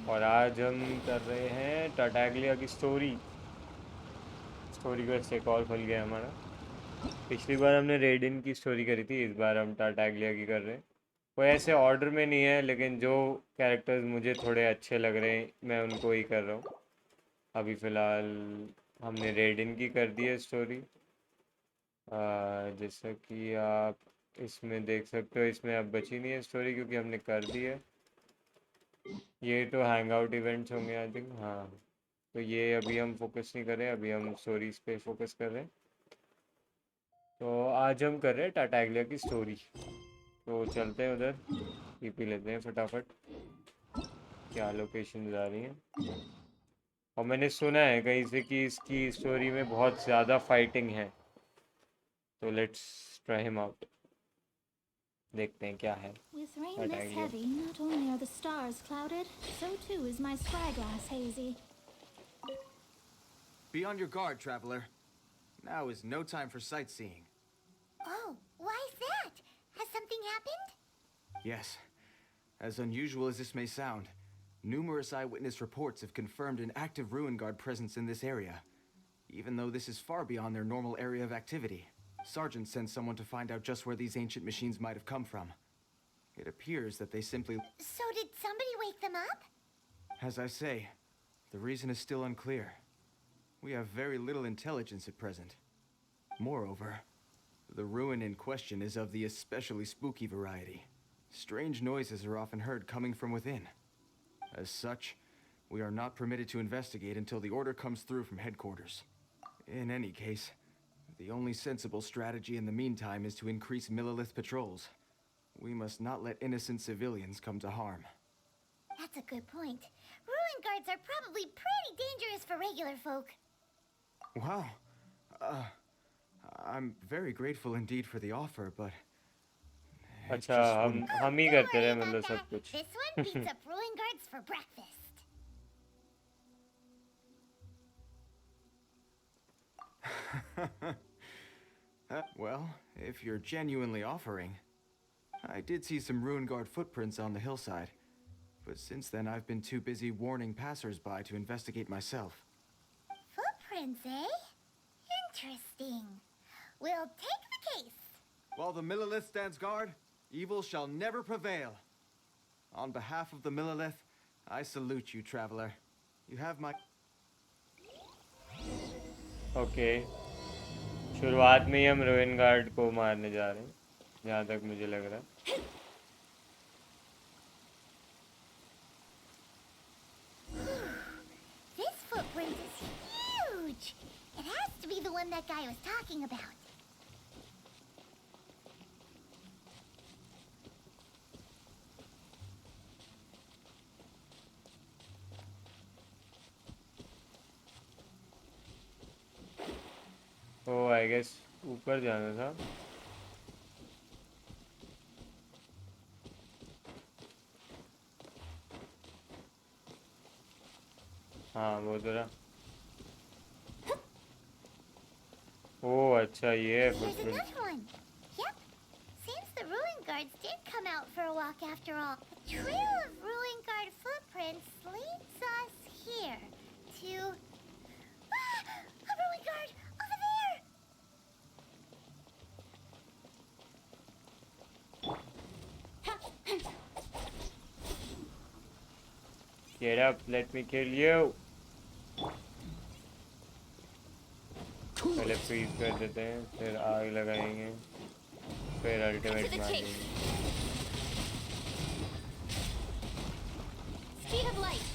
और आज हम कर रहे हैं टाटाग्लिया की स्टोरी। स्टोरी का एक और खुल गया हमारा। पिछली बार हमने रेडिन की स्टोरी करी थी, इस बार हम टाटाग्लिया की कर रहे हैं। कोई ऐसे ऑर्डर में नहीं है, लेकिन जो कैरेक्टर्स मुझे थोड़े अच्छे लग रहे हैं मैं उनको ही कर रहा हूँ। अभी फ़िलहाल हमने रेडिन की कर दी है स्टोरी। जैसा कि आप इसमें देख सकते हो, इसमें अब बची नहीं है स्टोरी क्योंकि हमने कर दी है। ये तो हैंग आउट इवेंट्स होंगे आई थिंक, हाँ। तो ये अभी हम फोकस नहीं कर रहे हैं, अभी हम स्टोरीज पे फोकस कर रहे हैं। तो आज हम कर रहे हैं टाटाग्लिया की स्टोरी। तो चलते हैं उधर, पी लेते हैं फटाफट। क्या लोकेशन आ रही हैं। और मैंने सुना है कहीं से कि इसकी स्टोरी में बहुत ज़्यादा फाइटिंग है, तो लेट्स ट्राई हिम आउट। देखते हैं क्या है With rain this टाटाग्लिया। heavy, not only are the stars clouded, so too is my spyglass hazy. Be on your guard, traveler. Now is no time for sightseeing. Oh, why's that? Has something happened? Yes. As unusual as this may sound, numerous eyewitness reports have confirmed an active Ruin Guard presence in this area. Even though this is far beyond their normal area of activity, Sergeant sent someone to find out just where these ancient machines might have come from. It appears that they simply... So did somebody wake them up? As I say, the reason is still unclear. We have very little intelligence at present. Moreover, the ruin in question is of the especially spooky variety. Strange noises are often heard coming from within. As such, we are not permitted to investigate until the order comes through from headquarters. In any case, the only sensible strategy in the meantime is to increase Millilith patrols. We must not let innocent civilians come to harm. That's a good point. Ruin guards are probably pretty dangerous for regular folk. Wow. I'm very grateful indeed for the offer, but... it अच्छा, just wouldn't... हम ही Don't करते worry रहे about मतलब that. सब कुछ। This one beats up ruin guards for breakfast. Well, if you're genuinely offering... I did see some Ruin Guard footprints on the hillside, but since then I've been too busy warning passers-by to investigate myself. Footprints, eh? Interesting. We'll take the case. While the Millilith stands guard, evil shall never prevail. On behalf of the Millilith, I salute you, traveler. You have my... okay, शुरुआत में ही हम ruin guard को मारने जा रहे हैं जहाँ तक मुझे लग रहा है। This footprint is huge. It has to be the one that guy was talking about. Oh, I guess ऊपर जाना था। हाँ, वो तो रहा। ओह अच्छा, ये है There's footprint. another one. Yep. Seems the ruin guards did come out for a walk after all. The trail of ruin guard footprints leads us here to... Ah! A ruin guard! Over there! Get up, let me kill you। पहले freeze कर देते हैं, फिर आग लगाएंगे, फिर ultimate मारेंगे। Speed of light.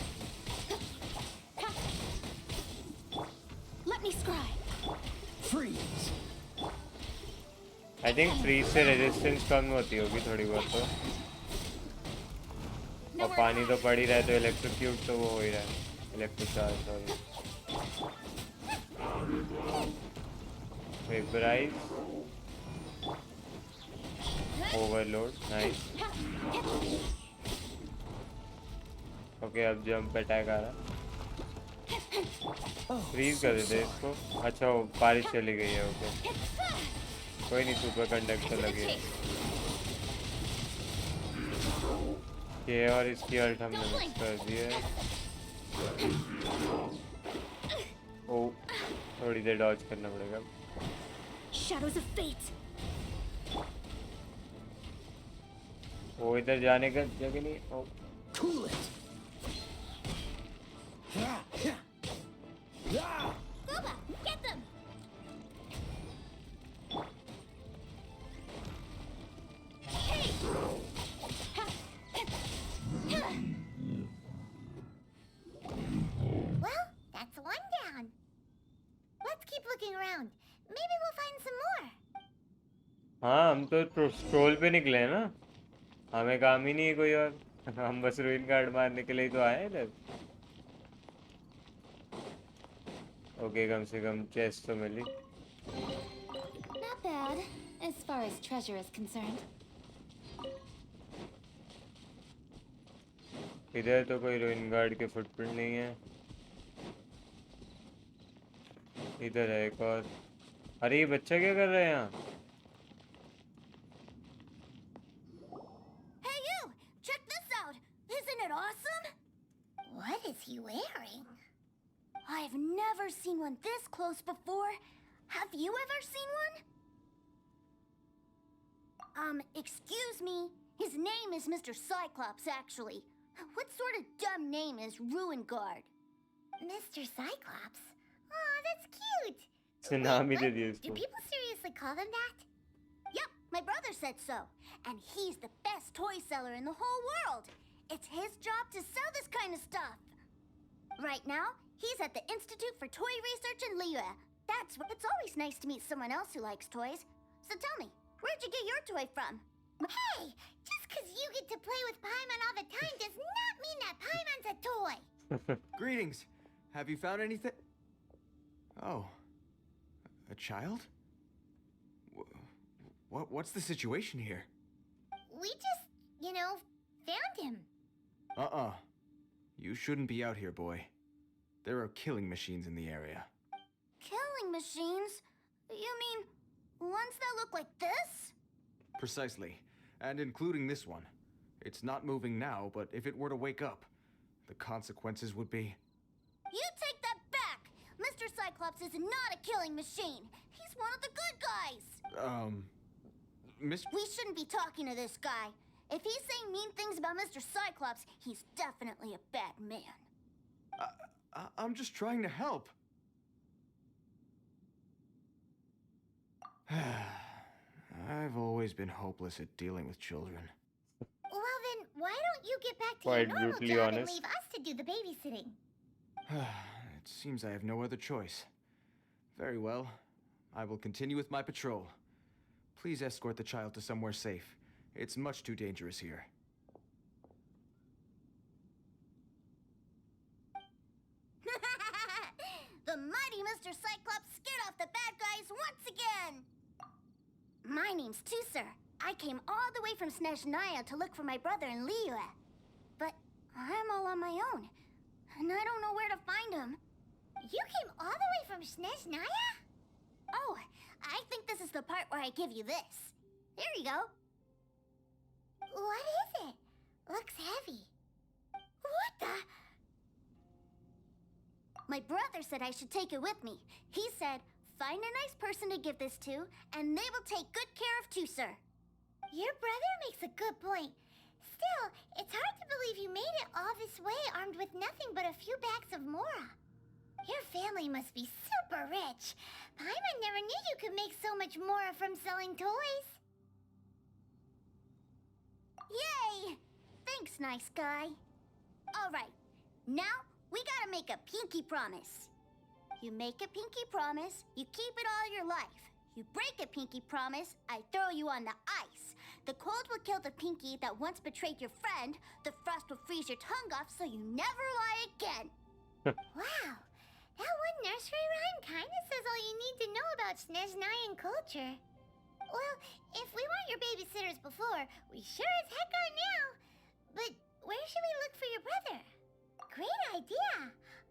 Let me scribe. Freeze! I think freeze से रेजिस्टेंस कम होती होगी थोड़ी बहुत तो। और पानी तो पड़ ही रहा है, तो इलेक्ट्रोक्यूट तो वो हो ही रहा है। Electric charge, sorry. Vaporise, overload, nice. Okay, अब जंप अटैक आ रहा। फ्रीज कर देते हैं इसको। अच्छा, वो बारिश चली गई है। ओके, कोई नहीं, सुपर कंडक्टर लगे। ये और इसकी अल्ट हमने मिक्स कर दी है। ओ, थोड़ी देर डॉज करना पड़ेगा। Shadows of fate. वो इधर जाने का जगह नहीं। ओ, Cool it. Boba, get them. Well, that's one down. Let's keep looking around. Maybe we'll find some more. हाँ हम तो स्ट्रोल पे निकले हैं ना, हमें काम ही नहीं है कोई और। हम बस रूइन गार्ड मारने के लिए ही तो आए हैं इधर। ओके, कम से कम चेस्ट तो मिली। Not bad, as far as treasure is concerned. इधर तो कोई रूइन गार्ड के फुटप्रिंट नहीं है। इधर है एक और। अरे ये बच्चा क्या कर रहा है यहाँ? Hey you! Check this out! Isn't it awesome? What is he wearing? I've never seen one this close before. Have you ever seen one? Excuse me. His name is Mr. Cyclops, actually. What sort of dumb name is Ruin Guard? Mr. Cyclops? Aw, that's cute. इसने नाम ही दे दिया Do इसको। people seriously call him that? Yep, my brother said so. And he's the best toy seller in the whole world. It's his job to sell this kind of stuff. Right now, he's at the Institute for Toy Research in Liyue. It's always nice to meet someone else who likes toys. So tell me, where'd you get your toy from? Hey, just 'cause you get to play with Paimon all the time does not mean that Paimon's a toy. Greetings. Have you found anything? Oh. A child? What's the situation here? We just, found him. Uh-uh. You shouldn't be out here, boy. There are killing machines in the area. Killing machines? You mean ones that look like this? Precisely. And including this one. It's not moving now, but if it were to wake up, the consequences would be... You take that back! Mr. Cyclops is not a killing machine. He's one of the good guys. Miss... We shouldn't be talking to this guy. If he's saying mean things about Mr. Cyclops, he's definitely a bad man. I'm just trying to help. I've always been hopeless at dealing with children. Well then, why don't you get back to Quite your normal brutally job and honest. leave us to do the babysitting? It seems I have no other choice. Very well. I will continue with my patrol. Please escort the child to somewhere safe. It's much too dangerous here. The mighty Mr. Cyclops scared off the bad guys once again! My name's Tusser. I came all the way from Snezhnaya to look for my brother in Liyue. But I'm all on my own, and I don't know where to find him. You came all the way from Snezhnaya? Oh, I think this is the part where I give you this. Here you go. What is it? Looks heavy. What the? My brother said I should take it with me. He said, find a nice person to give this to, and they will take good care of Tusser. Your brother makes a good point. Still, it's hard to believe you made it all this way armed with nothing but a few bags of Mora. Your family must be super rich. Paimon never knew you could make so much Mora from selling toys. Yay! Thanks, nice guy. All right, now we gotta make a pinky promise. You make a pinky promise, you keep it all your life. You break a pinky promise, I throw you on the ice. The cold will kill the pinky that once betrayed your friend. The frost will freeze your tongue off so you never lie again. Wow, that one nursery rhyme kinda says all you need to know about Snezhnayan culture. Well, if we weren't your babysitters before, we sure as heck are now. But where should we look for your brother? Great idea.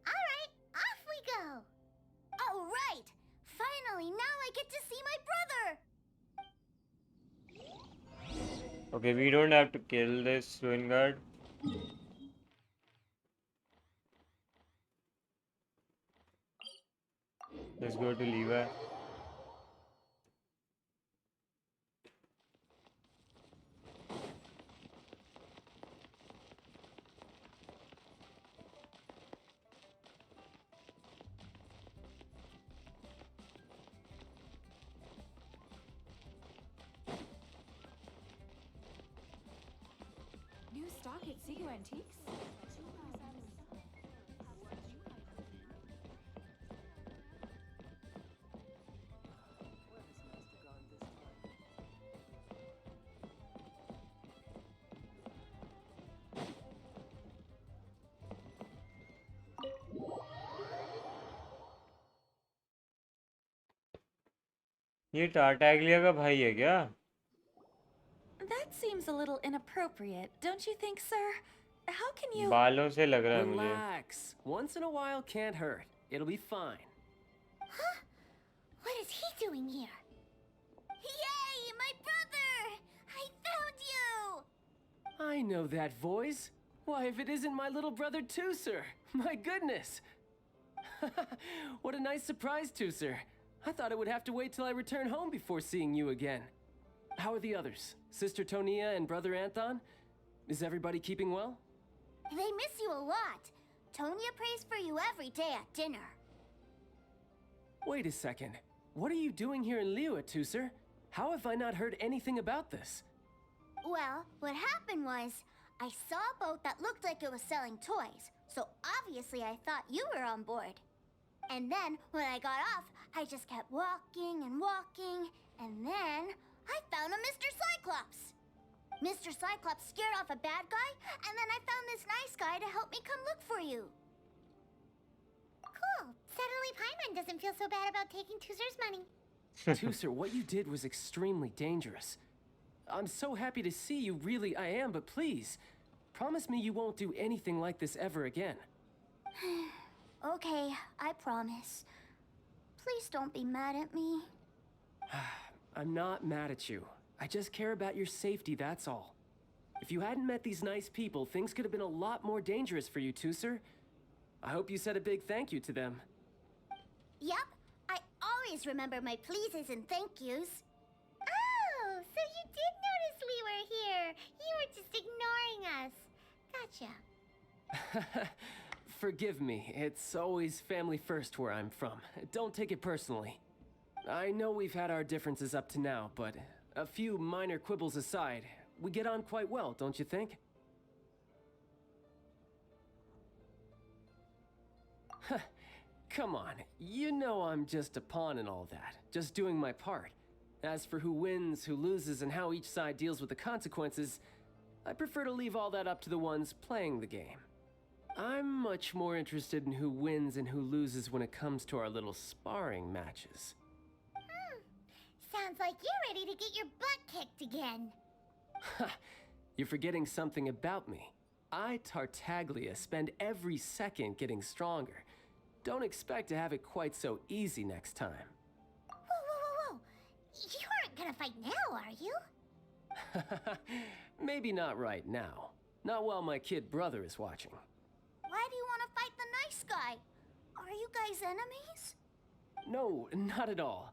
All right, off we go. All right. Finally, now I get to see my brother. Okay, we don't have to kill this ruin guard. Let's go to Levi. New stock at Seago Antiques? ये टार्टैग्लिया का भाई है क्या? That seems a little inappropriate, don't you think, sir? How can you... बालों से लग रहा है मुझे. Relax. Once in a while can't hurt. It'll be fine. Huh? What is he doing here? Yay, my brother! I found you! I know that voice. Why, if it isn't my little brother Tooser. My goodness. What a nice surprise, Tooser. I thought I would have to wait till I return home before seeing you again. How are the others? Sister Tonia and brother Anthon? Is everybody keeping well? They miss you a lot. Tonya prays for you every day at dinner. Wait a second. What are you doing here in Liyue, Tooser? How have I not heard anything about this? Well, what happened was, I saw a boat that looked like it was selling toys, so obviously I thought you were on board. And then, when I got off, I just kept walking and walking, and then I found a Mr. Cyclops. Mr. Cyclops scared off a bad guy, and then I found this nice guy to help me come look for you. Cool. Suddenly Paimon doesn't feel so bad about taking Tooser's money. Tooser, what you did was extremely dangerous. I'm so happy to see you, really I am, but please, promise me you won't do anything like this ever again. Okay, I promise. Please don't be mad at me. I'm not mad at you. I just care about your safety, that's all. If you hadn't met these nice people, things could have been a lot more dangerous for you, Tooser. I hope you said a big thank you to them. Yup, I always remember my pleases and thank yous. Oh, so you did notice we were here. You were just ignoring us. Gotcha. Forgive me, it's always family first where I'm from. Don't take it personally. I know we've had our differences up to now, but a few minor quibbles aside, we get on quite well, don't you think? Come on, you know I'm just a pawn and all that, just doing my part. As for who wins, who loses, and how each side deals with the consequences, I prefer to leave all that up to the ones playing the game. I'm much more interested in who wins and who loses when it comes to our little sparring matches. Sounds like you're ready to get your butt kicked again. You're forgetting something about me. I, Tartaglia, spend every second getting stronger. Don't expect to have it quite so easy next time. Whoa. You aren't gonna fight now, are you? Maybe not right now. Not while my kid brother is watching. Why do you want to fight the nice guy? Are you guys enemies? No, not at all.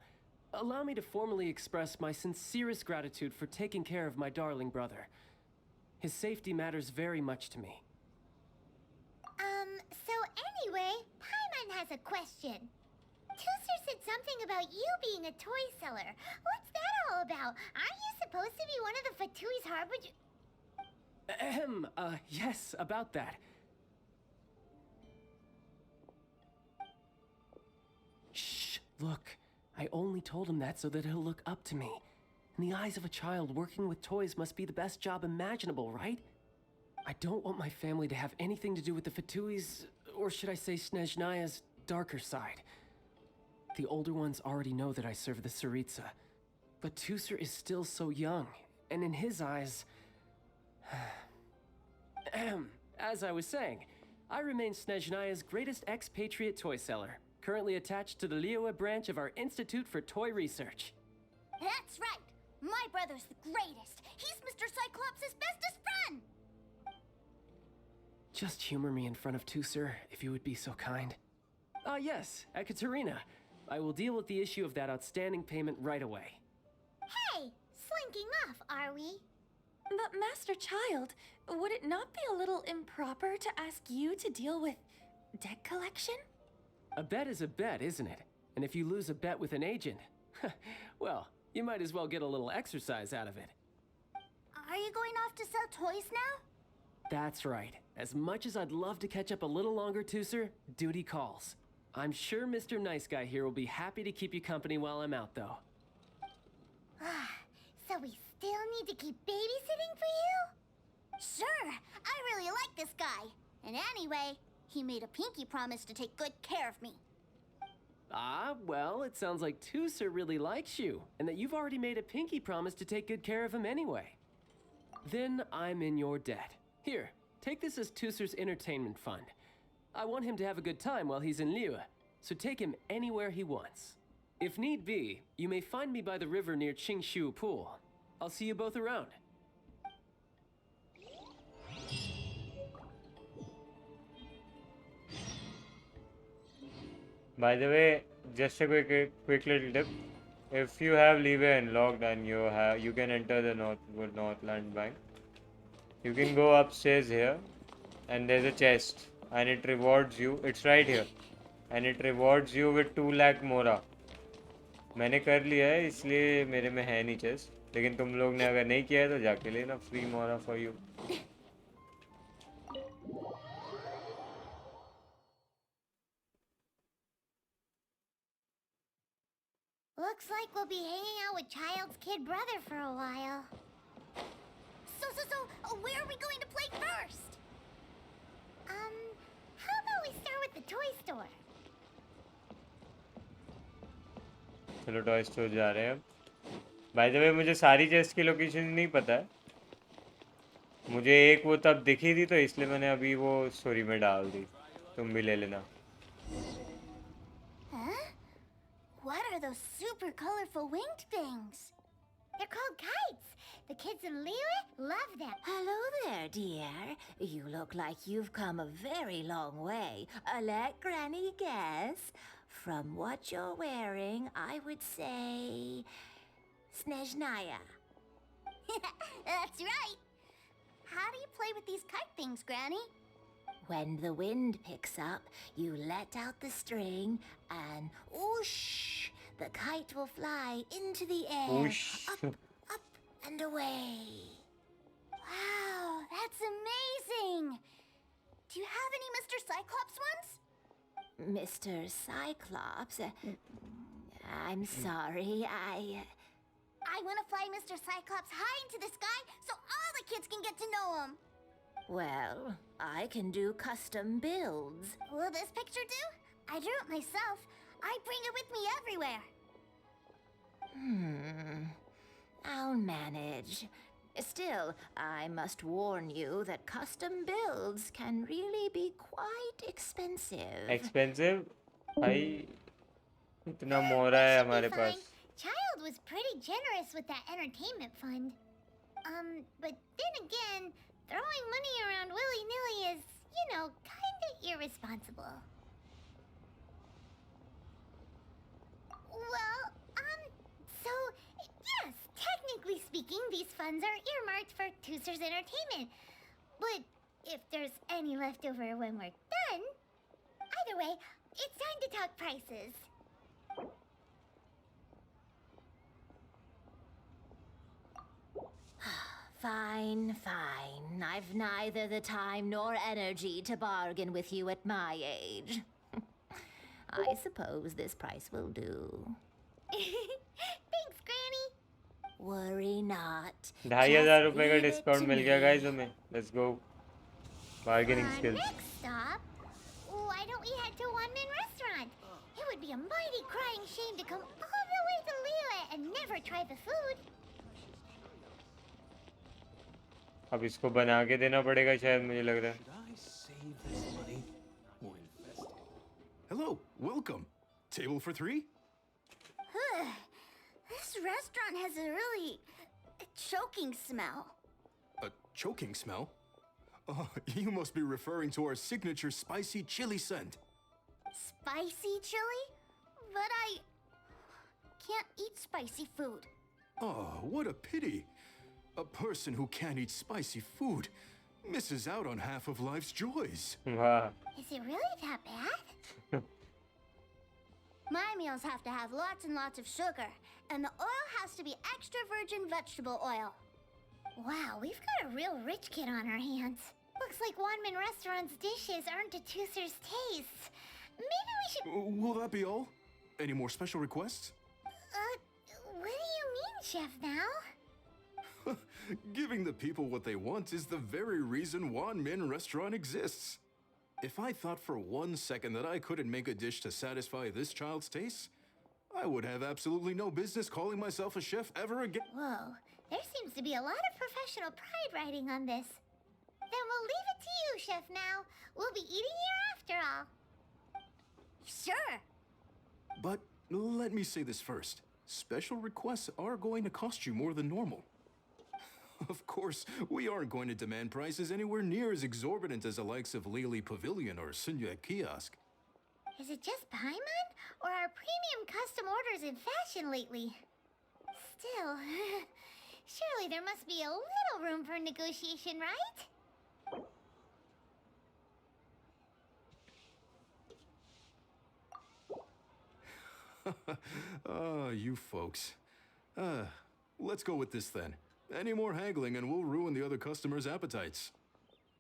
Allow me to formally express my sincerest gratitude for taking care of my darling brother. His safety matters very much to me. So anyway, Paimon has a question. Tooser said something about you being a toy seller. What's that all about? Aren't you supposed to be one of the Fatui's harbinger? Yes, about that. Shh, look. I only told him that so that he'll look up to me. In the eyes of a child, working with toys must be the best job imaginable, right? I don't want my family to have anything to do with the Fatui's, or should I say Snezhnaya's, darker side. The older ones already know that I serve the Tsaritsa. But Tooser is still so young, and in his eyes... As I was saying, I remain Snezhnaya's greatest expatriate toy seller, currently attached to the Liyue branch of our Institute for Toy Research. That's right! My brother's the greatest! He's Mr. Cyclops' bestest friend! Just humor me in front of Tusser, if you would be so kind. Ah, yes, Ekaterina. I will deal with the issue of that outstanding payment right away. Hey, slinking off, are we? But Master Child, would it not be a little improper to ask you to deal with debt collection? A bet is a bet, isn't it? And if you lose a bet with an agent, well, you might as well get a little exercise out of it. Are you going off to sell toys now? That's right. As much as I'd love to catch up a little longer, Tusser, duty calls. I'm sure Mr. Nice Guy here will be happy to keep you company while I'm out, though. So we still need to keep babysitting for you? Sure, I really like this guy. And anyway, he made a pinky promise to take good care of me. Ah, well, it sounds like Tusser really likes you, and that you've already made a pinky promise to take good care of him anyway. Then I'm in your debt. Here, take this as Tusser's entertainment fund. I want him to have a good time while he's in Liyue, so take him anywhere he wants. If need be, you may find me by the river near Qingshu Pool. I'll see you both around. By the way, just a quick little tip. If you have Liyue unlocked and you can enter the Northland Bank, you can go upstairs here and there's a chest and it rewards you. It's right here and it rewards you with 2 lakh mora. मैंने कर लिया है इसलिए मेरे में है नहीं chest, लेकिन तुम लोग ने अगर नहीं किया है तो जाके लेना, फ्री मोरा for you. Looks like we'll be hanging out with Child's kid brother for a while. So, where are we going to play first? How about we start with the toy store? चलो toy store जा रहे हैं अब. By the way मुझे सारी chest की location नहीं पता है, मुझे एक वो तब दिखी थी तो इसलिए मैंने अभी वो स्टोरी में डाल दी. तुम भी ले लेना. Huh? What are those super colorful winged things? They're called kites. The kids in Liyue love them. Hello there, dear. You look like you've come a very long way. Let Granny guess. From what you're wearing, I would say... Snezhnaya. That's right. How do you play with these kite things, Granny? When the wind picks up, you let out the string and whoosh, the kite will fly into the air. Whoosh. Up, and away. Wow, that's amazing. Do you have any Mr. Cyclops ones? Mr. Cyclops, I'm sorry, I want to fly Mr. Cyclops high into the sky so all the kids can get to know him. Well, I can do custom builds. Will this picture do? I drew it myself. I bring it with me everywhere. I'll manage. Still, I must warn you that custom builds can really be quite expensive. Expensive भाई, इतना मोरा है Should be हमारे fine. Pass. Child was pretty generous with that entertainment fund. But then again, throwing money around willy-nilly is, kinda irresponsible. Well, so, yes, technically speaking, these funds are earmarked for Tusser's entertainment. But if there's any left over when we're done, either way, it's time to talk prices. Fine. I've neither the time nor energy to bargain with you at my age. I suppose this price will do. Thanks, Granny. Worry not. 2,500 रुपए का Just leave it discount to मिल गया me. Guys हमें. Let's go. Bargaining skills. Next stop. Why don't we head to One Man Restaurant? It would be a mighty crying shame to come all the way to Liyue and never try the food. अब इसको बना के देना पड़ेगा शायद, मुझे लग रहा है. Should I save this money or invest it? Hello, welcome. Table for 3? This restaurant has a really choking smell. A choking smell? Oh, you must be referring to our signature spicy chili scent. Spicy chili? But I can't eat spicy food. Oh, what a pity. A person who can't eat spicy food misses out on half of life's joys. Wow. Is it really that bad? My meals have to have lots and lots of sugar, and the oil has to be extra virgin vegetable oil. Wow, we've got a real rich kid on our hands. Looks like Wanmin Restaurant's dishes aren't to Tooser's taste. Maybe we should... Will that be all? Any more special requests? What do you mean, Chef now? Giving the people what they want is the very reason Wan Min Restaurant exists. If I thought for 1 second that I couldn't make a dish to satisfy this child's taste, I would have absolutely no business calling myself a chef ever again. Whoa, there seems to be a lot of professional pride riding on this. Then we'll leave it to you, Chef Mao. We'll be eating here after all. Sure. But let me say this first. Special requests are going to cost you more than normal. Of course, we aren't going to demand prices anywhere near as exorbitant as the likes of Lily Pavilion or Sunya Kiosk. Is it just Paimon, or are premium custom orders in fashion lately? Still, surely there must be a little room for negotiation, right? You folks. Let's go with this then. Any more haggling and we'll ruin the other customers' appetites.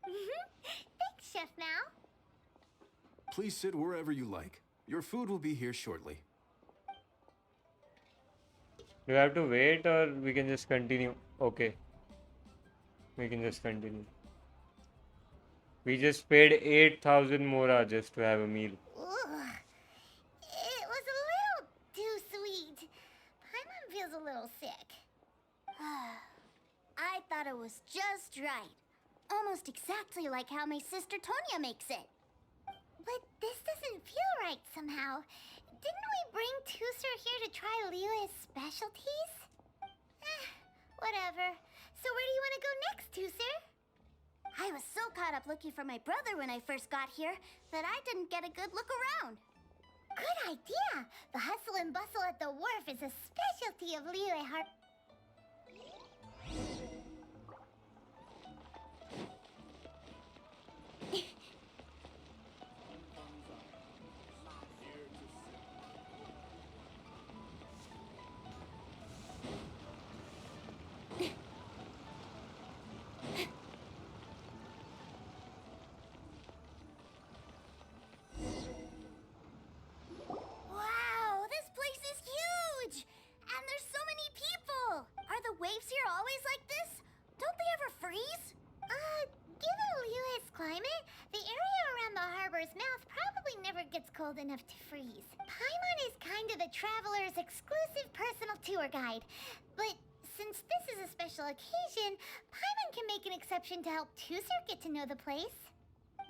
Thanks, Chef Mao. Please sit wherever you like. Your food will be here shortly. Do we have to wait or we can just continue? Okay. We can just continue. We just paid 8,000 mora just to have a meal. Ugh. It was a little too sweet. Paimon feels a little sick. I thought it was just right. Almost exactly like how my sister Tonya makes it. But this doesn't feel right somehow. Didn't we bring Tooser here to try Liyue's specialties? Whatever. So where do you want to go next, Tooser? I was so caught up looking for my brother when I first got here that I didn't get a good look around. Good idea! The hustle and bustle at the wharf is a specialty of Liyue Har... Wow, this place is huge! And there's so many people! Are the waves here always like this? Don't they ever freeze? Given Liyue's climate, the area around the harbor's mouth probably never gets cold enough to freeze. Paimon is kind of the traveler's exclusive personal tour guide. But since this is a special occasion, Paimon can make an exception to help Tooser get to know the place.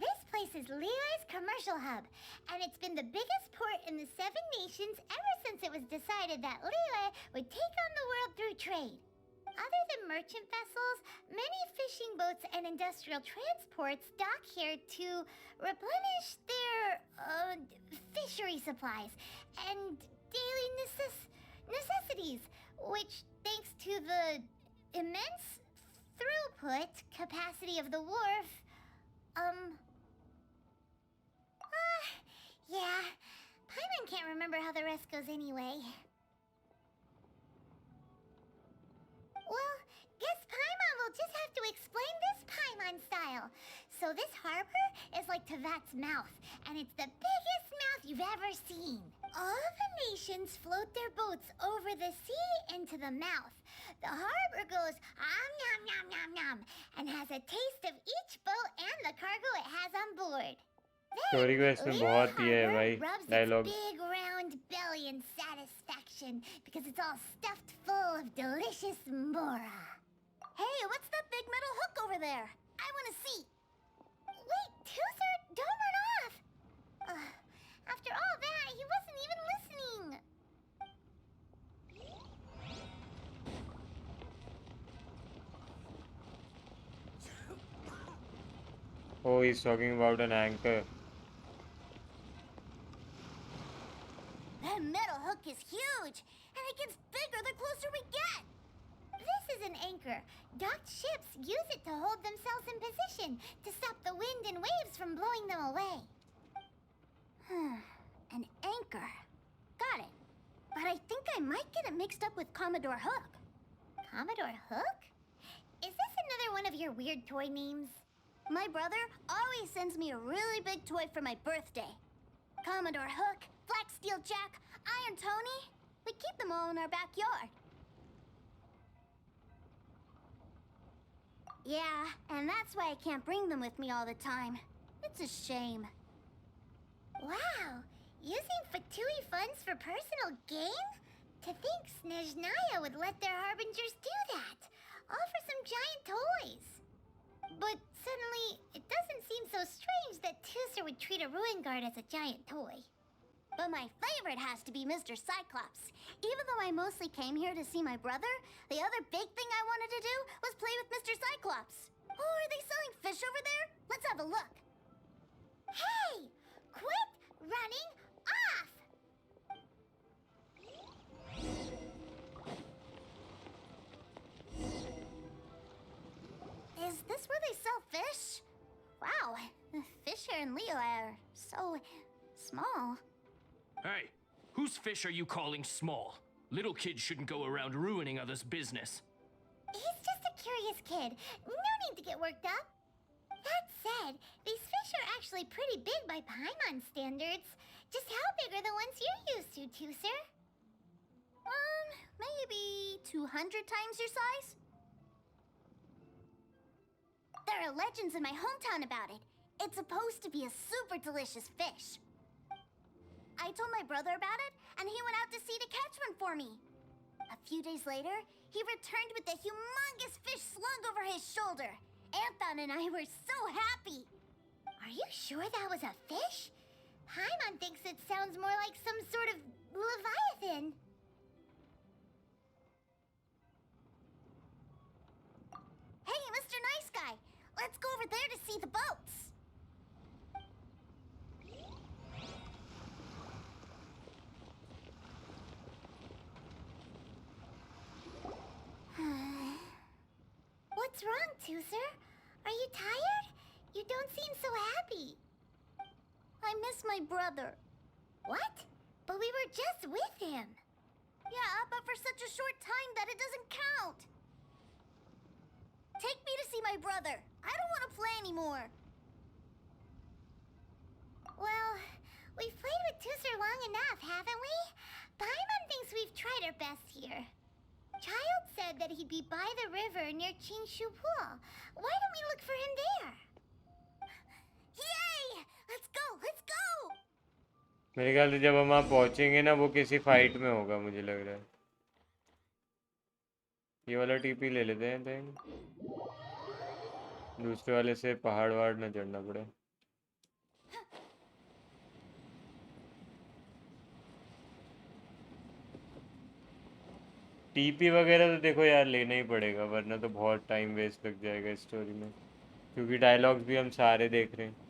This place is Liyue's commercial hub, and it's been the biggest port in the Seven Nations ever since it was decided that Liyue would take on the world through trade. Other than merchant vessels, many fishing boats and industrial transports dock here to replenish their, fishery supplies and daily necessities, which, thanks to the immense throughput capacity of the wharf, yeah. Paimon can't remember how the rest goes anyway. Well, guess Paimon will just have to explain this Paimon style. So this harbor is like Tevat's mouth, and it's the biggest mouth you've ever seen. All the nations float their boats over the sea into the mouth. The harbor goes nom nom nom nom and has a taste of each boat and the cargo it has on board. Story को इसमें बहुत ही है भाई dialogue Big round belly in satisfaction because it's all stuffed full of delicious mora. Hey, what's that big metal hook over there? I want to see. Wait, Tooser, don't run off. After all that, he wasn't even listening. he's talking about an anchor. That metal hook is huge, and it gets bigger the closer we get. This is an anchor. Docked ships use it to hold themselves in position to stop the wind and waves from blowing them away. An anchor. Got it. But I think I might get it mixed up with Commodore Hook. Commodore Hook? Is this another one of your weird toy names? My brother always sends me a really big toy for my birthday. Commodore Hook, Black Steel Jack, Iron Tony. We keep them all in our backyard. Yeah, and that's why I can't bring them with me all the time. It's a shame. Wow, using Fatui funds for personal gain? To think Snezhnaya would let their harbingers do that, all for some giant toys. But suddenly, it doesn't seem so strange that Tusser would treat a ruin guard as a giant toy. But my favorite has to be Mr. Cyclops. Even though I mostly came here to see my brother, the other big thing I wanted to do was play with Mr. Cyclops. Oh, are they selling fish over there? Let's have a look. Hey! Quit running off! Is this where they sell fish? Wow, the fish here in Leo are so small. Hey, whose fish are you calling small? Little kids shouldn't go around ruining others' business. He's just a curious kid. No need to get worked up. That said, these fish are actually pretty big by Paimon standards. Just how big are the ones you're used to, Tusser? Maybe 200 times your size? There are legends in my hometown about it. It's supposed to be a super delicious fish. I told my brother about it, and he went out to sea to catch one for me. A few days later, he returned with a humongous fish slung over his shoulder. Anthon and I were so happy. Are you sure that was a fish? Paimon thinks it sounds more like some sort of leviathan. Hey, Mr. Nice Guy, let's go over there to see the boats. What's wrong, Tusser? Are you tired? You don't seem so happy. I miss my brother. What? But we were just with him. Yeah, but for such a short time that it doesn't count. Take me to see my brother. I don't want to play anymore. Well, we've played with Tusser long enough, haven't we? Paimon thinks we've tried our best here. Childe said that he'd be by the river near Qingshu Pool. Why don't we look for him there? Yay! Let's go! Let's go! मेरे ख्याल से जब हम वहाँ पहुँचेंगे ना वो किसी फाइट में होगा मुझे लग रहा है। ये वाला टीपी ले लेते हैं थिंक, दूसरे वाले से पहाड़ वहाड़ ना चढ़ना पड़े। टीपी वगैरह तो देखो यार लेना ही पड़ेगा, वरना तो बहुत टाइम वेस्ट लग जाएगा स्टोरी में, क्योंकि डायलॉग्स भी हम सारे देख रहे हैं।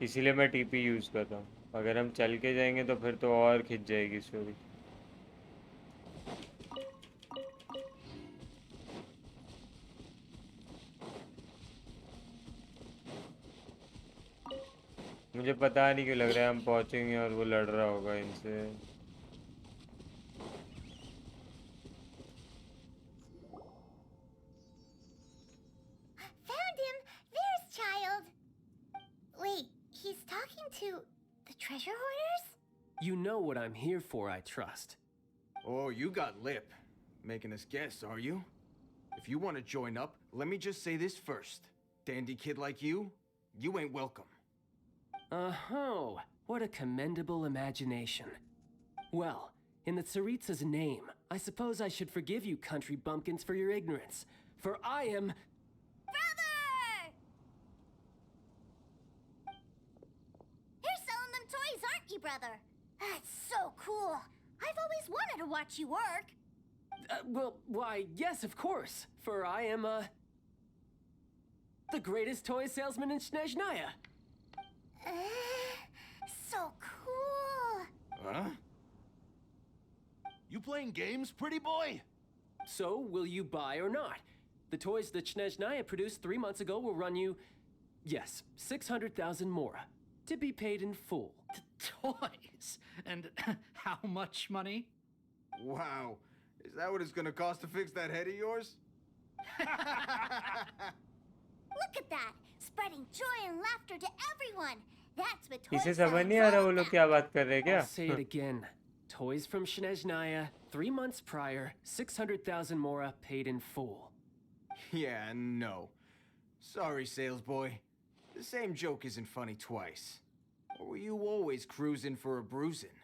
इसीलिए मैं टीपी यूज़ कर रहा हूँ। अगर हम चल के जाएंगे तो फिर तो और खिंच जाएगी स्टोरी। मुझे पता नहीं क्यों लग रहा है हम पहुंचेंगे और वो लड़ रहा होगा इनसे। Found him! There's Childe! Wait, he's talking to the treasure hoarders? You know what I'm here for, I trust. Oh, you got lip. Making us guess, are you? If you want to join up, let me just say this first. Dandy kid like you ain't welcome. Oh, what a commendable imagination. Well, in the Tsaritsa's name, I suppose I should forgive you country bumpkins for your ignorance, for I am... Brother! You're selling them toys, aren't you, brother? That's so cool. I've always wanted to watch you work. Well, why, yes, of course. For I am, the greatest toy salesman in Snezhnaya. So cool. Huh? You playing games, pretty boy? So, will you buy or not? The toys that Snezhnaya produced 3 months ago will run you, yes, 600,000 mora, to be paid in full. Toys? And how much money? Wow. Is that what it's gonna cost to fix that head of yours? Look at that! Spreading joy and laughter to everyone! That's what toy इसे समझ selling's नहीं आ रहा all वो लोग about. क्या बात कर रहे हैं क्या? I'll say it again. Toys from Snezhnaya, 3 months prior, 600,000 mora paid in full. Yeah, no. Sorry, sales boy. The same joke isn't funny twice. Or were you always cruising for a bruising?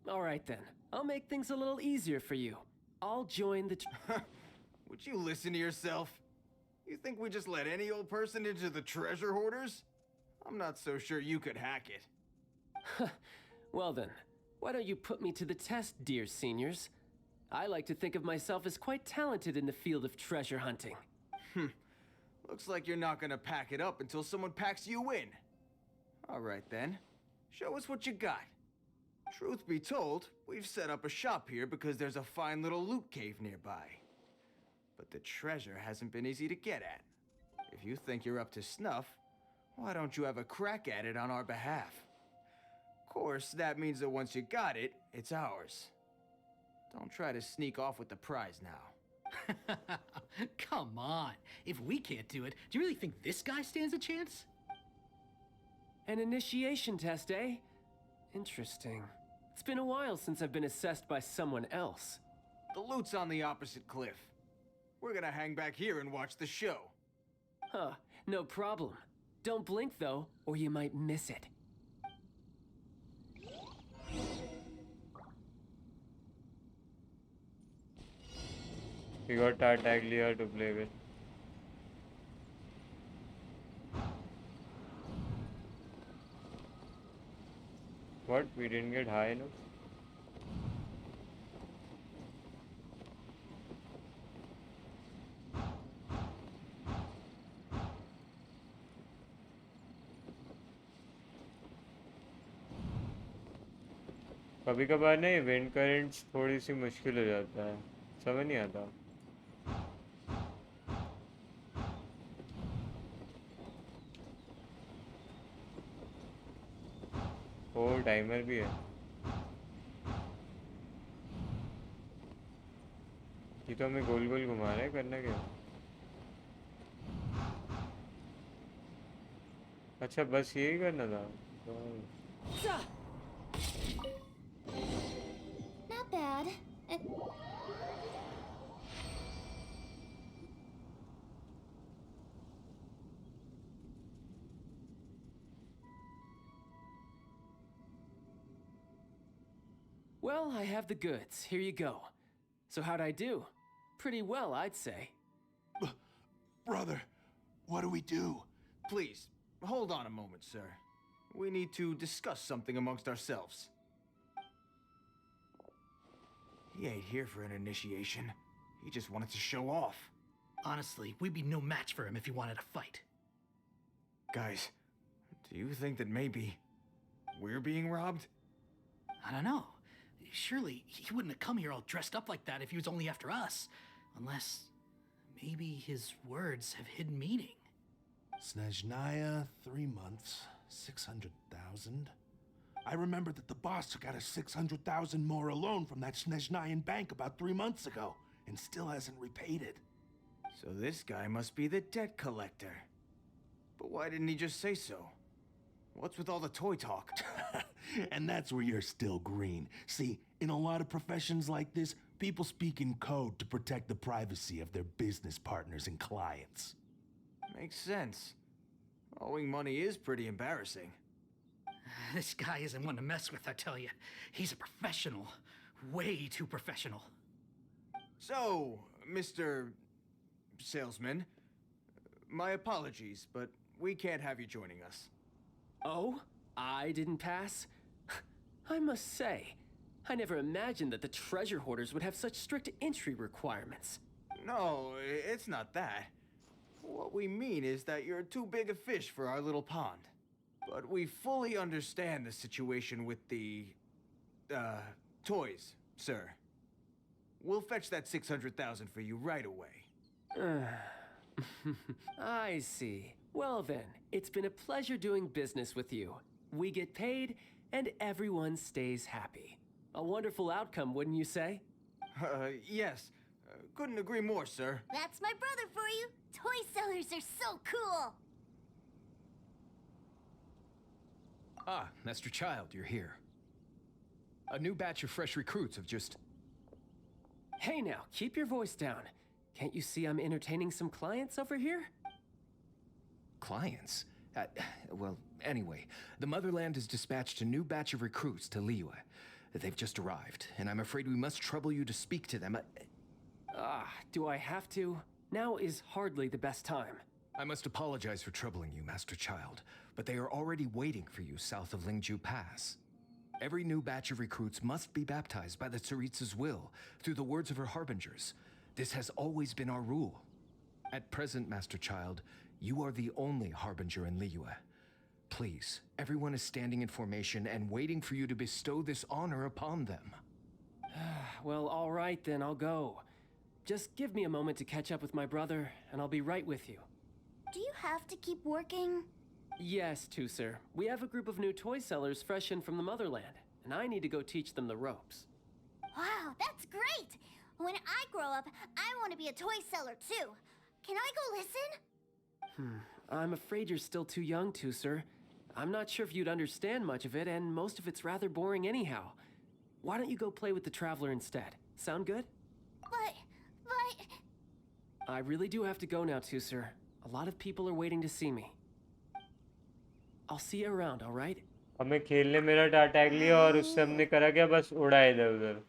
All right then. I'll make things a little easier for you. I'll join the... Would you listen to yourself? You think we just let any old person into the treasure hoarders? I'm not so sure you could hack it. Well then, why don't you put me to the test, dear seniors? I like to think of myself as quite talented in the field of treasure hunting. Looks like you're not gonna pack it up until someone packs you in. All right then. Show us what you got. Truth be told, we've set up a shop here because there's a fine little loot cave nearby. But the treasure hasn't been easy to get at. If you think you're up to snuff, why don't you have a crack at it on our behalf? Of course, that means that once you got it, it's ours. Don't try to sneak off with the prize now. Come on. If we can't do it, do you really think this guy stands a chance? An initiation test, eh? Interesting. It's been a while since I've been assessed by someone else. The loot's on the opposite cliff. We're gonna hang back here and watch the show. Huh, no problem. Don't blink though, or you might miss it. We got Tartaglia to play with. What? We didn't get high enough? कभी कभार ना ये wind currents थोड़ी सी मुश्किल हो जाता है, समझ नहीं आता. ओ टाइमर भी है. ये तो हमें गोल गोल घुमा रहा है, करना क्या? अच्छा बस यही करना था. Not bad. Well, I have the goods. Here you go. So how'd I do? Pretty well, I'd say. Brother, what do we do? Please, hold on a moment, sir. We need to discuss something amongst ourselves. He ain't here for an initiation. He just wanted to show off. Honestly, we'd be no match for him if he wanted to fight. Guys, do you think that maybe we're being robbed? I don't know. Surely he wouldn't have come here all dressed up like that if he was only after us. Unless maybe his words have hidden meaning. Snezhnaya, 3 months, 600,000. I remember that the boss took out a 600,000 more loan from that Snezhnayan bank about 3 months ago, and still hasn't repaid it. So this guy must be the debt collector. But why didn't he just say so? What's with all the toy talk? And that's where you're still green. See, in a lot of professions like this, people speak in code to protect the privacy of their business partners and clients. Makes sense. Owing money is pretty embarrassing. This guy isn't one to mess with, I tell you. He's a professional. Way too professional. So, Mr. Salesman, my apologies, but we can't have you joining us. Oh? I didn't pass? I must say, I never imagined that the treasure hoarders would have such strict entry requirements. No, it's not that. What we mean is that you're too big a fish for our little pond. But we fully understand the situation with the, toys, sir. We'll fetch that 600,000 for you right away. I see. Well then, it's been a pleasure doing business with you. We get paid, and everyone stays happy. A wonderful outcome, wouldn't you say? Yes. Couldn't agree more, sir. That's my brother for you. Toy sellers are so cool. Ah, Master Childe, you're here. A new batch of fresh recruits have just... Hey now, keep your voice down. Can't you see I'm entertaining some clients over here? Clients? Well, anyway, the Motherland has dispatched a new batch of recruits to Liyue. They've just arrived, and I'm afraid we must trouble you to speak to them. Do I have to? Now is hardly the best time. I must apologize for troubling you, Master Childe, but they are already waiting for you south of Lingju Pass. Every new batch of recruits must be baptized by the Tsaritsa's will, through the words of her harbingers. This has always been our rule. At present, Master Childe, you are the only harbinger in Liyue. Please, everyone is standing in formation and waiting for you to bestow this honor upon them. Well, all right then, I'll go. Just give me a moment to catch up with my brother, and I'll be right with you. Do you have to keep working? Yes, Tusser. We have a group of new toy sellers fresh in from the Motherland, and I need to go teach them the ropes. Wow, that's great! When I grow up, I want to be a toy seller too. Can I go listen? I'm afraid you're still too young, Tusser. I'm not sure if you'd understand much of it, and most of it's rather boring anyhow. Why don't you go play with the Traveler instead? Sound good? But... I really do have to go now, Tusser. A lot of people are waiting to see me. I'll see you around, all right? हमें खेलने मेरा tag लिया और उससे हमने करा क्या बस उड़ा इधर उधर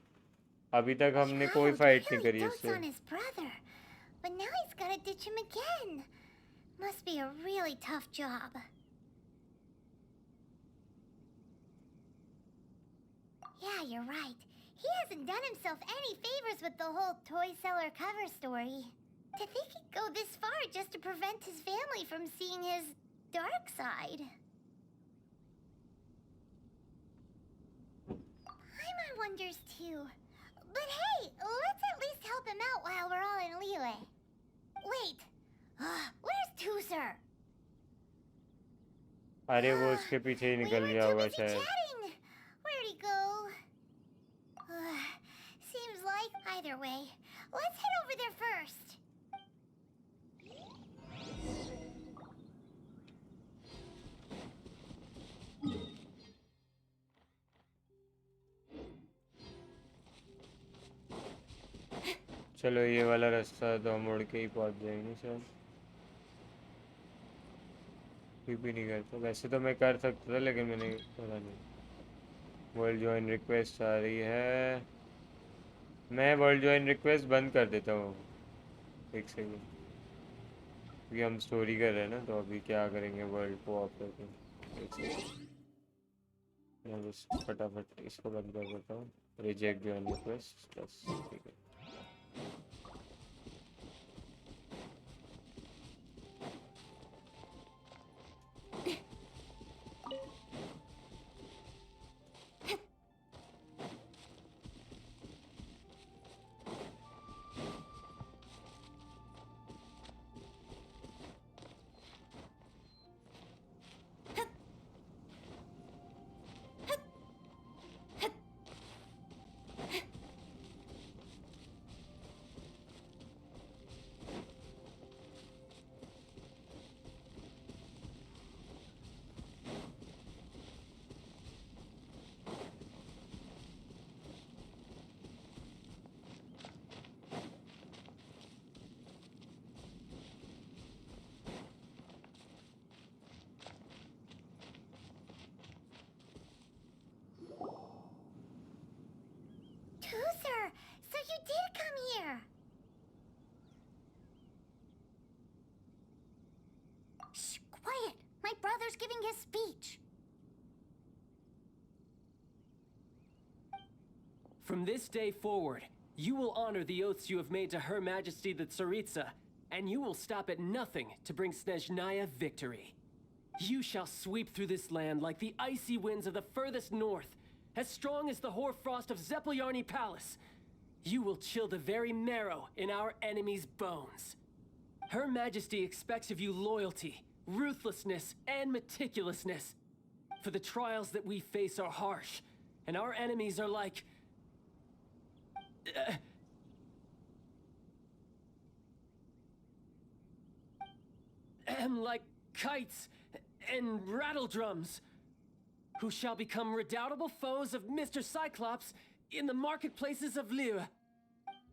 अभी तक हमने कोई फाइट नहीं करी dotes इससे on his brother, but now he's gotta ditch him again. Must be a really tough job. Yeah, you're right. He hasn't done himself any favors with the whole toy seller cover story. To think he'd go this far just to prevent his family from seeing his dark side. Paimon wonders too. But hey, let's at least help him out while we're all in Liyue. Wait, where's Tusser? अरे वो उसके पीछे ही निकल गया होगा शायद Where'd he go? Seems like either way. Let's head over there first. चलो ये वाला रास्ता तो हम उड़ के ही पहुंच जाएंगे शायद कोई भी नहीं करता वैसे तो मैं कर सकता था लेकिन मैंने पता नहीं वर्ल्ड ज्वाइन रिक्वेस्ट आ रही है मैं वर्ल्ड ज्वाइन रिक्वेस्ट बंद कर देता हूँ एक सेकंड क्योंकि हम स्टोरी कर रहे हैं ना तो अभी क्या करेंगे वर्ल्ड को ऑफ करके मैं बस फटाफट इसको बंद कर देता हूँ रिजेक्ट ज्वाइन रिक्वेस्ट बस ठीक है Tusser, so you did come here. Shh, quiet. My brother's giving his speech. From this day forward, you will honor the oaths you have made to Her Majesty the Tsaritsa, and you will stop at nothing to bring Snezhnaya victory. You shall sweep through this land like the icy winds of the furthest north, as strong as the hoarfrost of Zepelyarny Palace. You will chill the very marrow in our enemies' bones. Her Majesty expects of you loyalty, ruthlessness, and meticulousness. For the trials that we face are harsh, and our enemies are like... like kites and rattle drums, who shall become redoubtable foes of Mr. Cyclops in the marketplaces of Liyue.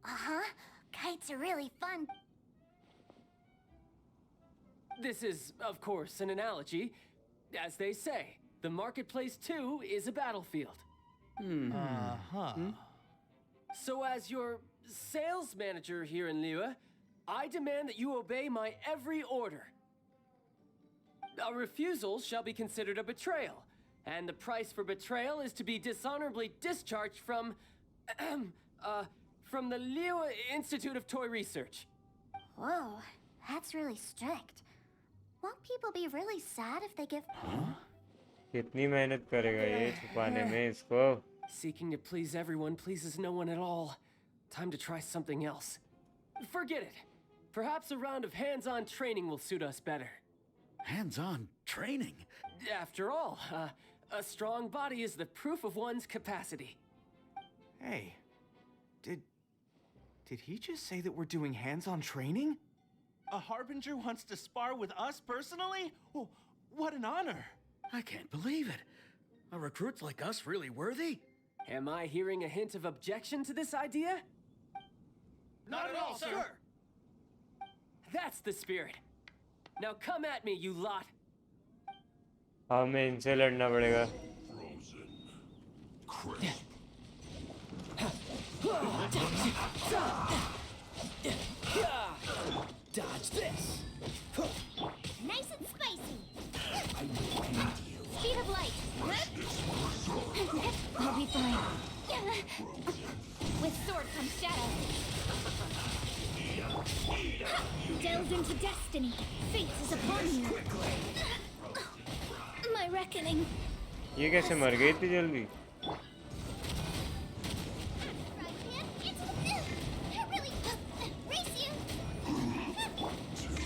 Uh-huh. Kites are really fun. This is, of course, an analogy. As they say, the marketplace too is a battlefield. Uh-huh. So as your sales manager here in Liyue, I demand that you obey my every order. A refusal shall be considered a betrayal, and the price for betrayal is to be dishonorably discharged from the Liyue Institute of Toy Research. Whoa, that's really strict. Won't people be really sad if they give... कितनी मेहनत करेगा ये छुपाने में इसको? Seeking to please everyone pleases no one at all. Time to try something else. Forget it. Perhaps a round of hands-on training will suit us better. Hands-on training? After all, a strong body is the proof of one's capacity. Hey, did he just say that we're doing hands-on training? A Harbinger wants to spar with us personally? Oh, what an honor! I can't believe it. Are recruits like us really worthy? Am I hearing a hint of objection to this idea? Not at all, sir! That's the spirit. Now come at me, you lot. हमें इनसे लड़ना पड़ेगा. Dodge this. Nice and spicy. Speed of light. I'll be fine. With sword comes shadow. Delve into destiny. Fate is upon you. My reckoning. ये कैसे मर गई इतनी जल्दी?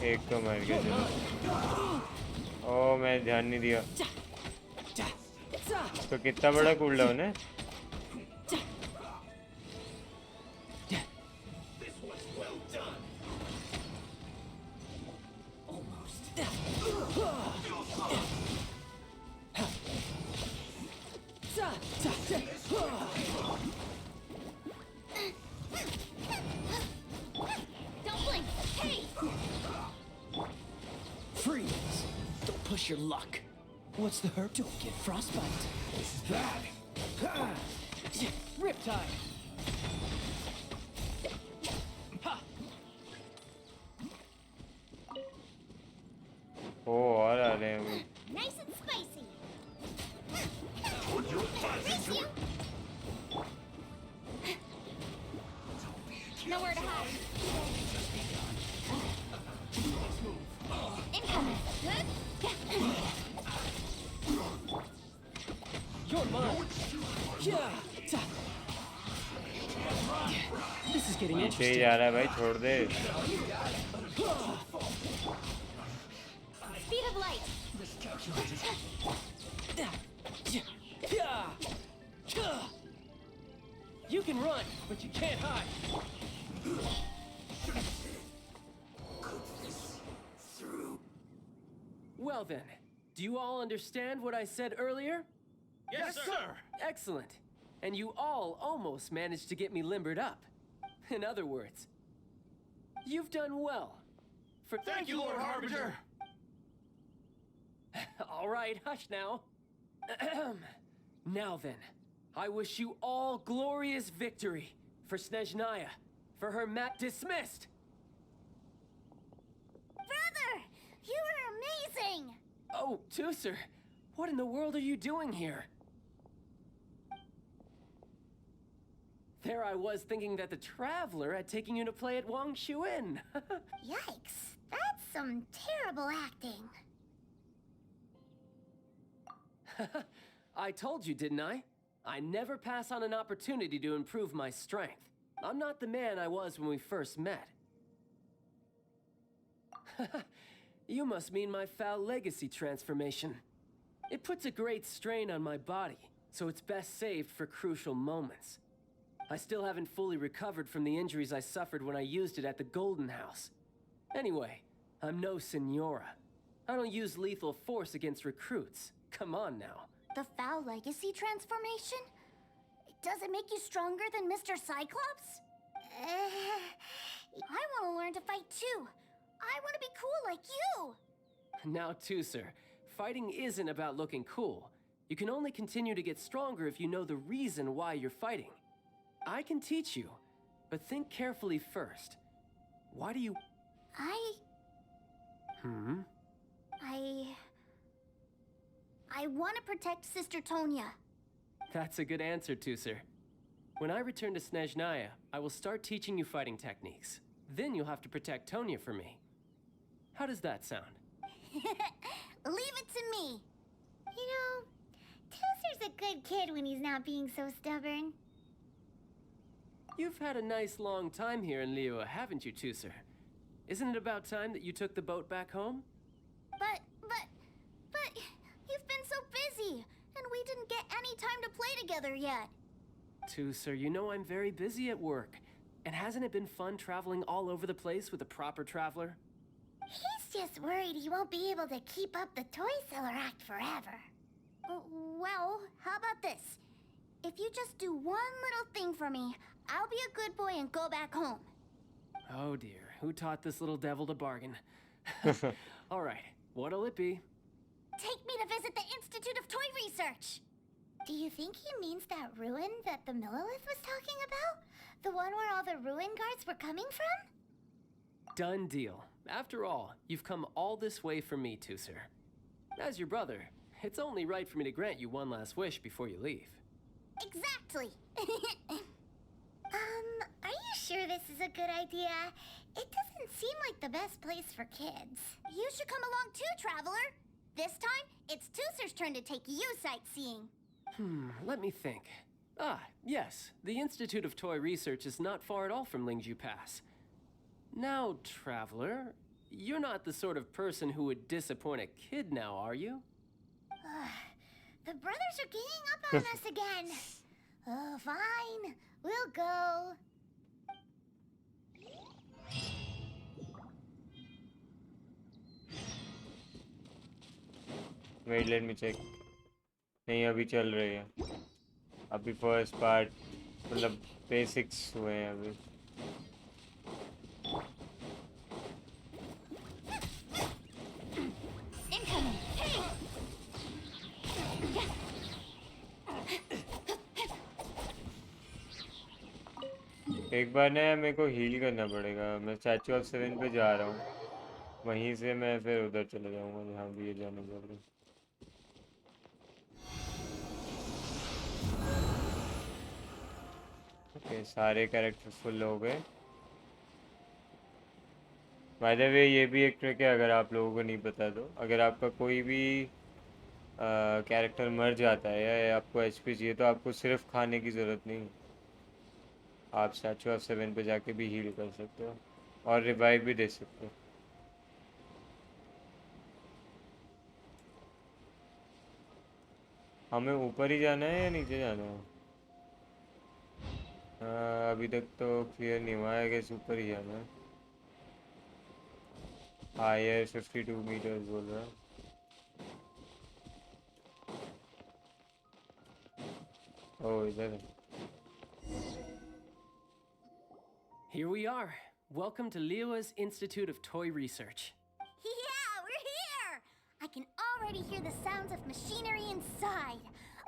एक तो मर गया चलो. ओ मैं ध्यान नहीं दिया. तो कितना बड़ा कूलडाउन है? Freeze! Don't push your luck. What's the hurt? Don't get frostbite. Bad. Riptide. Ha. ओ और आ रहे हैं वो. Nice and spicy. Nowhere to hide. Incoming. You're mine. This is getting पीछे ही interesting. जा रहा है भाई, छोड़ दे. Speed of light. You can run, but you can't hide. Well then, do you all understand what I said earlier? Yes, sir! Excellent. And you all almost managed to get me limbered up. In other words, you've done well. Thank you, Lord Harbinger! All right, hush now. Now then, I wish you all glorious victory for Snezhnaya, for her mat dismissed. Brother, you are amazing. Oh, Tooser, what in the world are you doing here? There I was thinking that the Traveler had taken you to play at Wang Shuin. Yikes, that's some terrible acting. I told you, didn't I? I never pass on an opportunity to improve my strength. I'm not the man I was when we first met. You must mean my foul legacy transformation. It puts a great strain on my body, so it's best saved for crucial moments. I still haven't fully recovered from the injuries I suffered when I used it at the Golden House. Anyway, I'm no Senora. I don't use lethal force against recruits. Come on now. The foul legacy transformation? Does it make you stronger than Mr. Cyclops? I want to learn to fight too. I want to be cool like you. Now, Tooser, fighting isn't about looking cool. You can only continue to get stronger if you know the reason why you're fighting. I can teach you, but think carefully first. Why do you... I want to protect Sister Tonya. That's a good answer, Tooser. When I return to Snezhnaya, I will start teaching you fighting techniques. Then you'll have to protect Tonya for me. How does that sound? Leave it to me. You know, Tooser's a good kid when he's not being so stubborn. You've had a nice long time here in Liyue, haven't you, Tooser? Isn't it about time that you took the boat back home? But, you've been so busy, and we didn't get any time to play together yet. Tooser, you know I'm very busy at work. And hasn't it been fun traveling all over the place with a proper traveler? He's just worried he won't be able to keep up the toy seller act forever. Well, how about this? If you just do one little thing for me, I'll be a good boy and go back home. Oh dear, who taught this little devil to bargain? All right, what'll it be? Take me to visit the Institute of Toy Research. Do you think he means that ruin that the Millilith was talking about? The one where all the ruin guards were coming from? Done deal. After all, you've come all this way for me, Tooser. As your brother, it's only right for me to grant you one last wish before you leave. Exactly. Are you sure this is a good idea? It doesn't seem like the best place for kids. You should come along too, Traveler. This time, it's Tooser's turn to take you sightseeing. Let me think. Ah, yes, the Institute of Toy Research is not far at all from Lingju Pass. Now, Traveler, you're not the sort of person who would disappoint a kid now, are you? The brothers are ganging up on us again. Oh, fine. We'll go. Wait, let me check. नहीं अभी चल रही है. अभी first part मतलब basics हुए हैं अभी. एक बार ना मेरे को हील करना पड़ेगा. मैं स्टैचू ऑफ 7 पे जा रहा हूँ. वहीं से मैं फिर उधर चले जाऊँगा जहाँ भी ये जाने जा रहा है. ओके, सारे कैरेक्टर फुल हो गए. बाय द वे ये भी एक ट्रिक है अगर आप लोगों को नहीं पता तो. अगर आपका कोई भी कैरेक्टर मर जाता है या आपको एचपी चाहिए तो आपको सिर्फ खाने की ज़रूरत नहीं. आप स्टैचू ऑफ 7 पे जाके भी हील कर सकते हो और रिवाइव भी दे सकते हो. हमें ऊपर ही जाना है या नीचे जाना है? अभी तक तो क्लियर नहीं हुआ है कि ऊपर ही जाना है. हायर 52 मीटर्स बोल रहा है. ओह इधर है. Here we are. Welcome to Liyue's Institute of Toy Research. Yeah, we're here! I can already hear the sounds of machinery inside.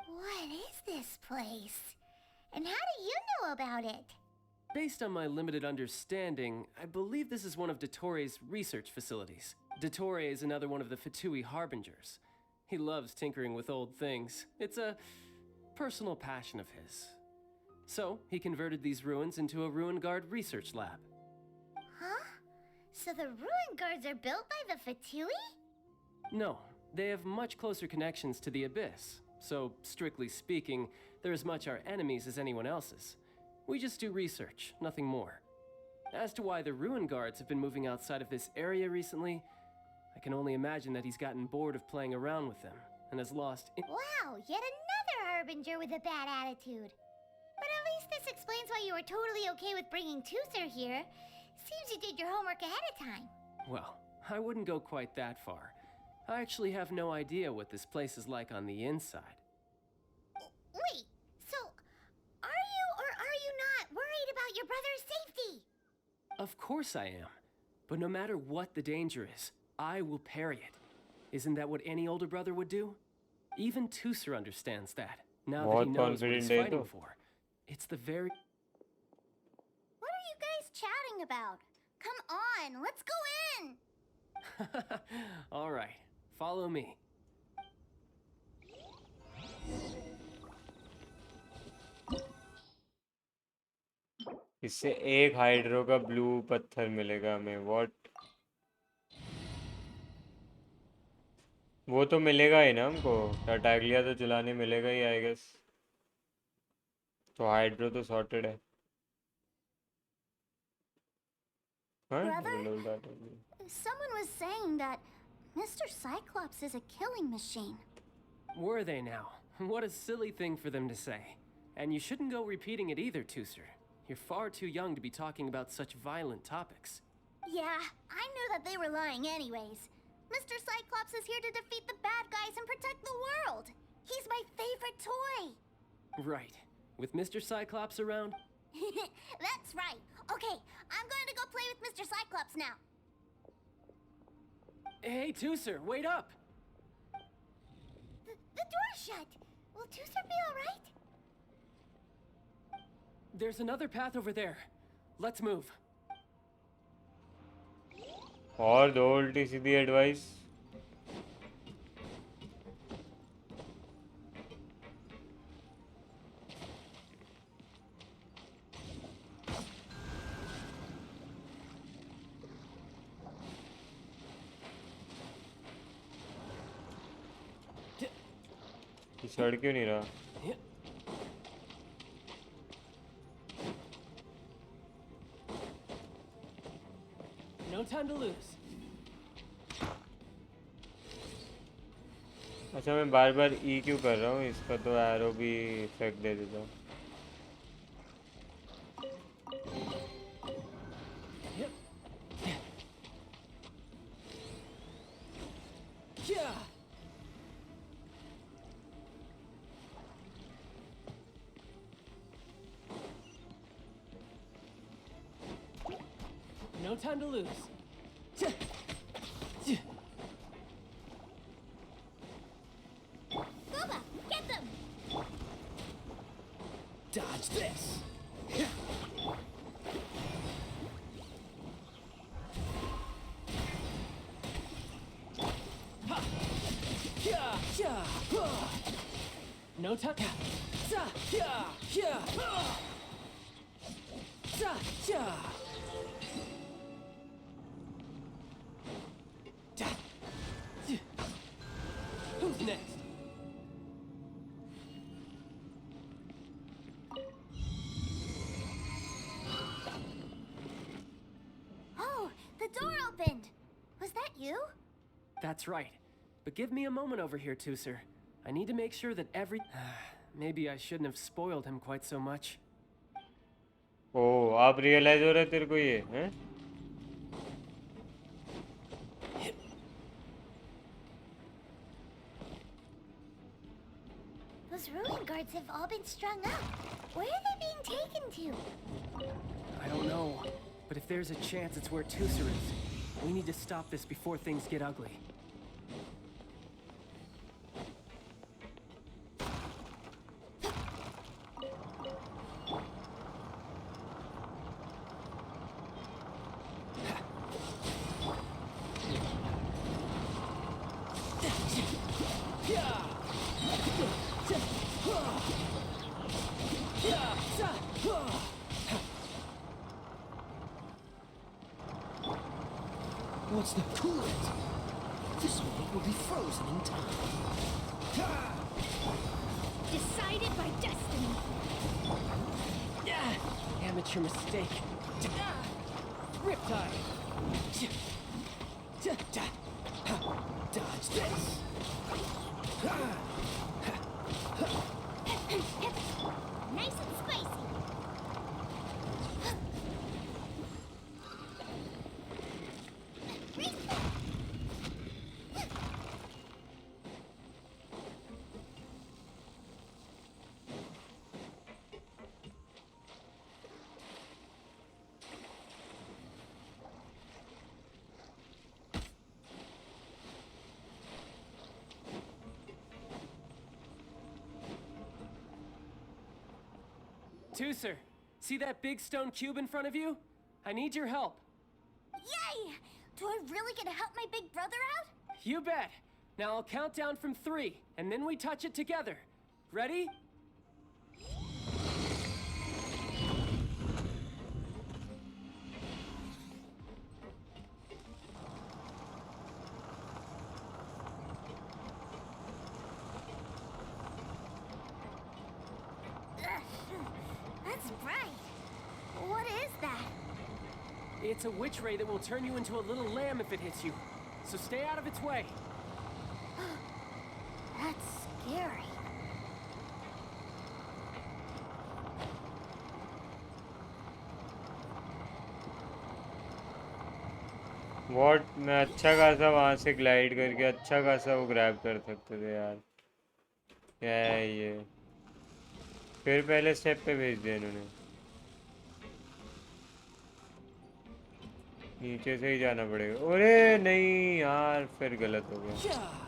What is this place? And how do you know about it? Based on my limited understanding, I believe this is one of Dottore's research facilities. Dottore is another one of the Fatui Harbingers. He loves tinkering with old things. It's a personal passion of his. So, he converted these ruins into a Ruin Guard research lab. Huh? So the ruin guards are built by the Fatui? No, they have much closer connections to the Abyss. So, strictly speaking, they're as much our enemies as anyone else's. We just do research, nothing more. As to why the Ruin Guards have been moving outside of this area recently, I can only imagine that he's gotten bored of playing around with them and has lost. Wow, yet another harbinger with a bad attitude. But at least this explains why you were totally okay with bringing Tooser here. Seems you did your homework ahead of time. Well, I wouldn't go quite that far. I actually have no idea what this place is like on the inside. Wait, so are you or are you not worried about your brother's safety? Of course I am. But no matter what the danger is, I will parry it. Isn't that what any older brother would do? Even Tooser understands that, now that he knows what he's fighting for. It's the very... What are you guys chatting about? Come on, let's go in! All right, follow me. इससे एक hydro का blue पत्थर मिलेगा हमें. What? वो तो मिलेगा ही ना हमको. टाटाग्लिया तो चलाने मिलेगा ही आई गेस. तो हाइड्रो तो सॉर्टेड है. Brother, someone was saying that Mr. Cyclops is a killing machine. Were they now? What a silly thing for them to say. And you shouldn't go repeating it either, Tooser. You're far too young to be talking about such violent topics. Yeah, I knew that they were lying anyways. Mr. Cyclops is here to defeat the bad guys and protect the world. He's my favorite toy. Right. With Mr. Cyclops around? That's right. Okay, I'm going to go play with Mr. Cyclops now. Hey, Tooser, wait up! The door's shut. Will Tooser be all right? There's another path over there. Let's move. और दो उल्टी सीधी advice. चढ़ क्यों नहीं रहा? No time to lose. अच्छा मैं बार बार ई क्यों कर रहा हूँ? इसका तो एरो भी इफेक्ट दे देता हूँ. No time to lose. Booba, get them! Dodge this. No time. Who's next? Oh, the door opened. Was that you? That's right. But give me a moment over here, Tooser. I need to make sure that maybe I shouldn't have spoiled him quite so much. ओ, आप realise हो रहा है तेरे को ये, हैं? Those ruin guards have all been strung up. Where are they being taken to? I don't know, but if there's a chance it's where Tooser is, we need to stop this before things get ugly. What's the coolant? This world will be frozen in time. Decided by destiny. Amateur mistake. Riptide. Dodge this. Nice and spicy. Tooser, see that big stone cube in front of you? I need your help. Yay! Do I really get to help my big brother out? You bet. Now I'll count down from 3, and then we touch it together. Ready? That's bright. What is that? It's a witch ray that will turn you into a little lamb if it hits you. So stay out of its way. That's scary. What मैं अच्छा खासा वहां से glide करके अच्छा खासा वो grab कर सकते थे यार। क्या है ये? फिर पहले स्टेप पे भेज दिया इन्होंने। नीचे से ही जाना पड़ेगा। अरे नहीं यार, फिर गलत हो गया।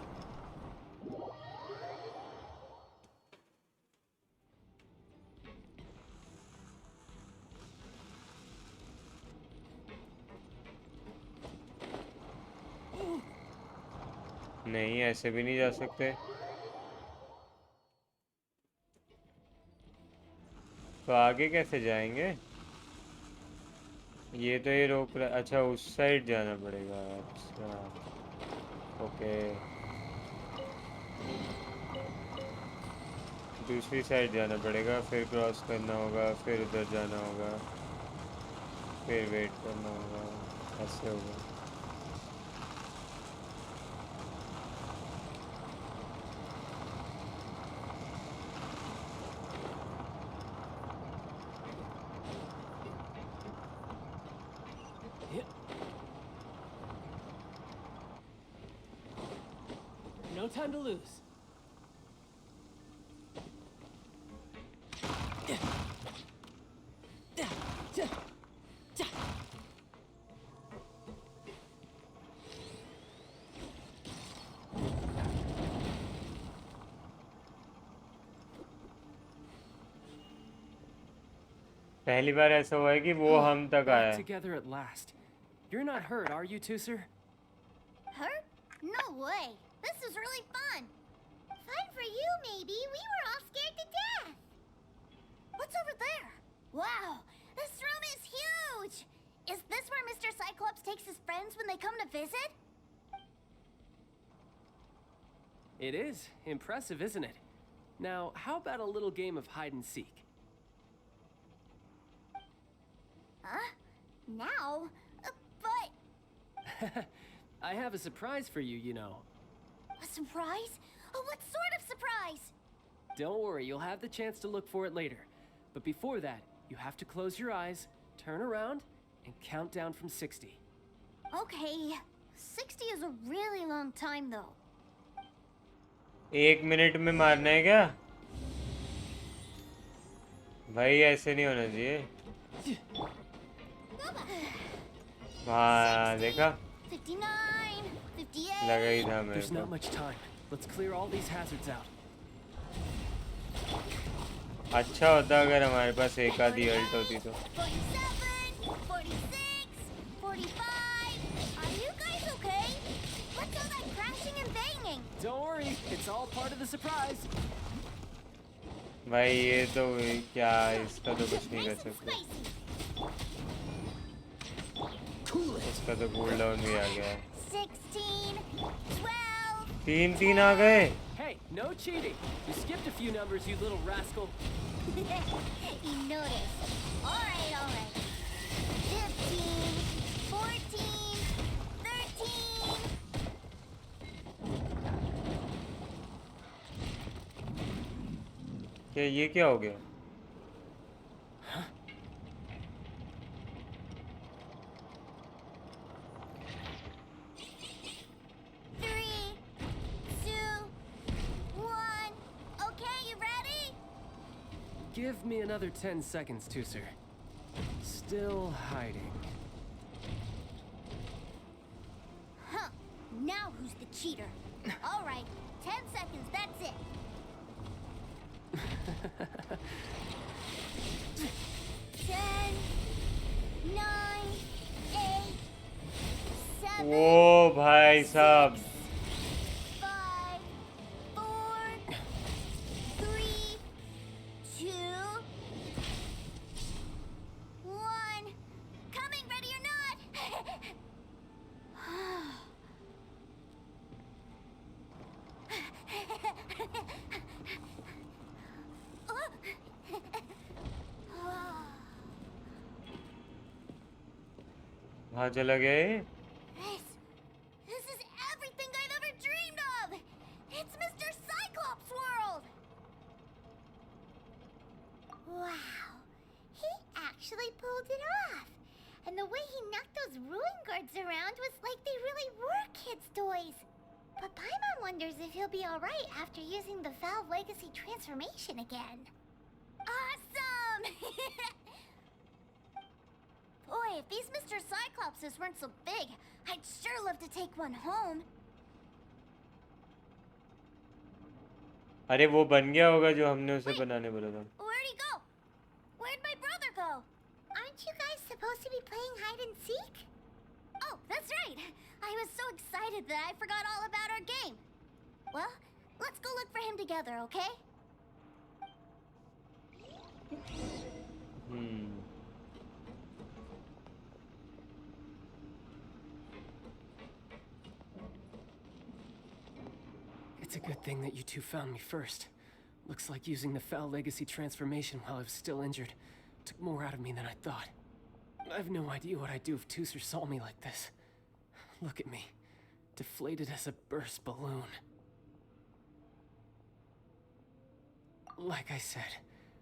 नहीं, ऐसे भी नहीं जा सकते। तो आगे कैसे जाएंगे? ये तो ये रोक रहा। अच्छा, उस साइड जाना पड़ेगा। अच्छा, ओके। दूसरी साइड जाना पड़ेगा, फिर क्रॉस करना होगा, फिर उधर जाना होगा, फिर वेट करना होगा। ऐसे होगा। No time to lose. पहली बार ऐसा हुआ है कि वो हम तक आया है। Together at last. You're not hurt, are you, Tooser? Hurt? No way. This is really fun. Fun for you, maybe. We were all scared to death. What's over there? Wow, this room is huge. Is this where Mr. Cyclops takes his friends when they come to visit? It is. Impressive, isn't it? Now, how about a little game of hide and seek? Huh? Now? But... I have a surprise for you, you know. A surprise? Oh, what sort of surprise? Don't worry, you'll have the chance to look for it later. But before that, you have to close your eyes, turn around, and count down from 60. Okay. 60 is a really long time, though. 1 minute में मारना है क्या? भाई ऐसे नहीं होना चाहिए। हाँ, देखा? 59, 58. लगा ही था मेरे There's को। not much time. Let's clear all these hazards out. अच्छा होता अगर हमारे पास एक आधी अल्ट होती तो। 47, 46, 45. Are you guys okay? What's all that crashing and banging? Don't worry, it's all part of the surprise. भाई ये तो क्या, इसका तो कुछ नहीं कर सकते। इसका तो कूल डाउन भी आ गया। 16, 12. 3 आ गए। Hey, no cheating. You skipped a few numbers, you little rascal. You noticed. Alright. 15, 14, 13. ये क्या हो गया? Give me another 10 seconds, Tooser. Still hiding. Huh. Now who's the cheater? Alright, 10 seconds, that's it. 10, 9, 8, 7. ओ भाई साहब। 5, 4, 3, 2, 1. Coming, ready or not. कहाँ चला गया ये? This is everything I've ever dreamed of. It's Mr. Cyclops' world. Wow, he actually pulled it off. And the way he knocked those ruin guards around was like they really were kids' toys. But Paimon wonders if he'll be alright after using the Valve Legacy transformation again. Awesome! Boy, if these Mr. Cyclopses weren't so big, I'd sure love to take one home. अरे वो बन गया होगा जो हमने उसे बनाने बोला था। Where'd he go? Where'd my brother go? Aren't you guys supposed to be playing hide and seek? Oh, that's right. I was so excited that I forgot all about our game. Well, let's go look for him together, okay? It's a good thing that you two found me first. Looks like using the Foul Legacy transformation while I was still injured took more out of me than I thought. I have no idea what I'd do if Tooser saw me like this. Look at me, deflated as a burst balloon. Like I said,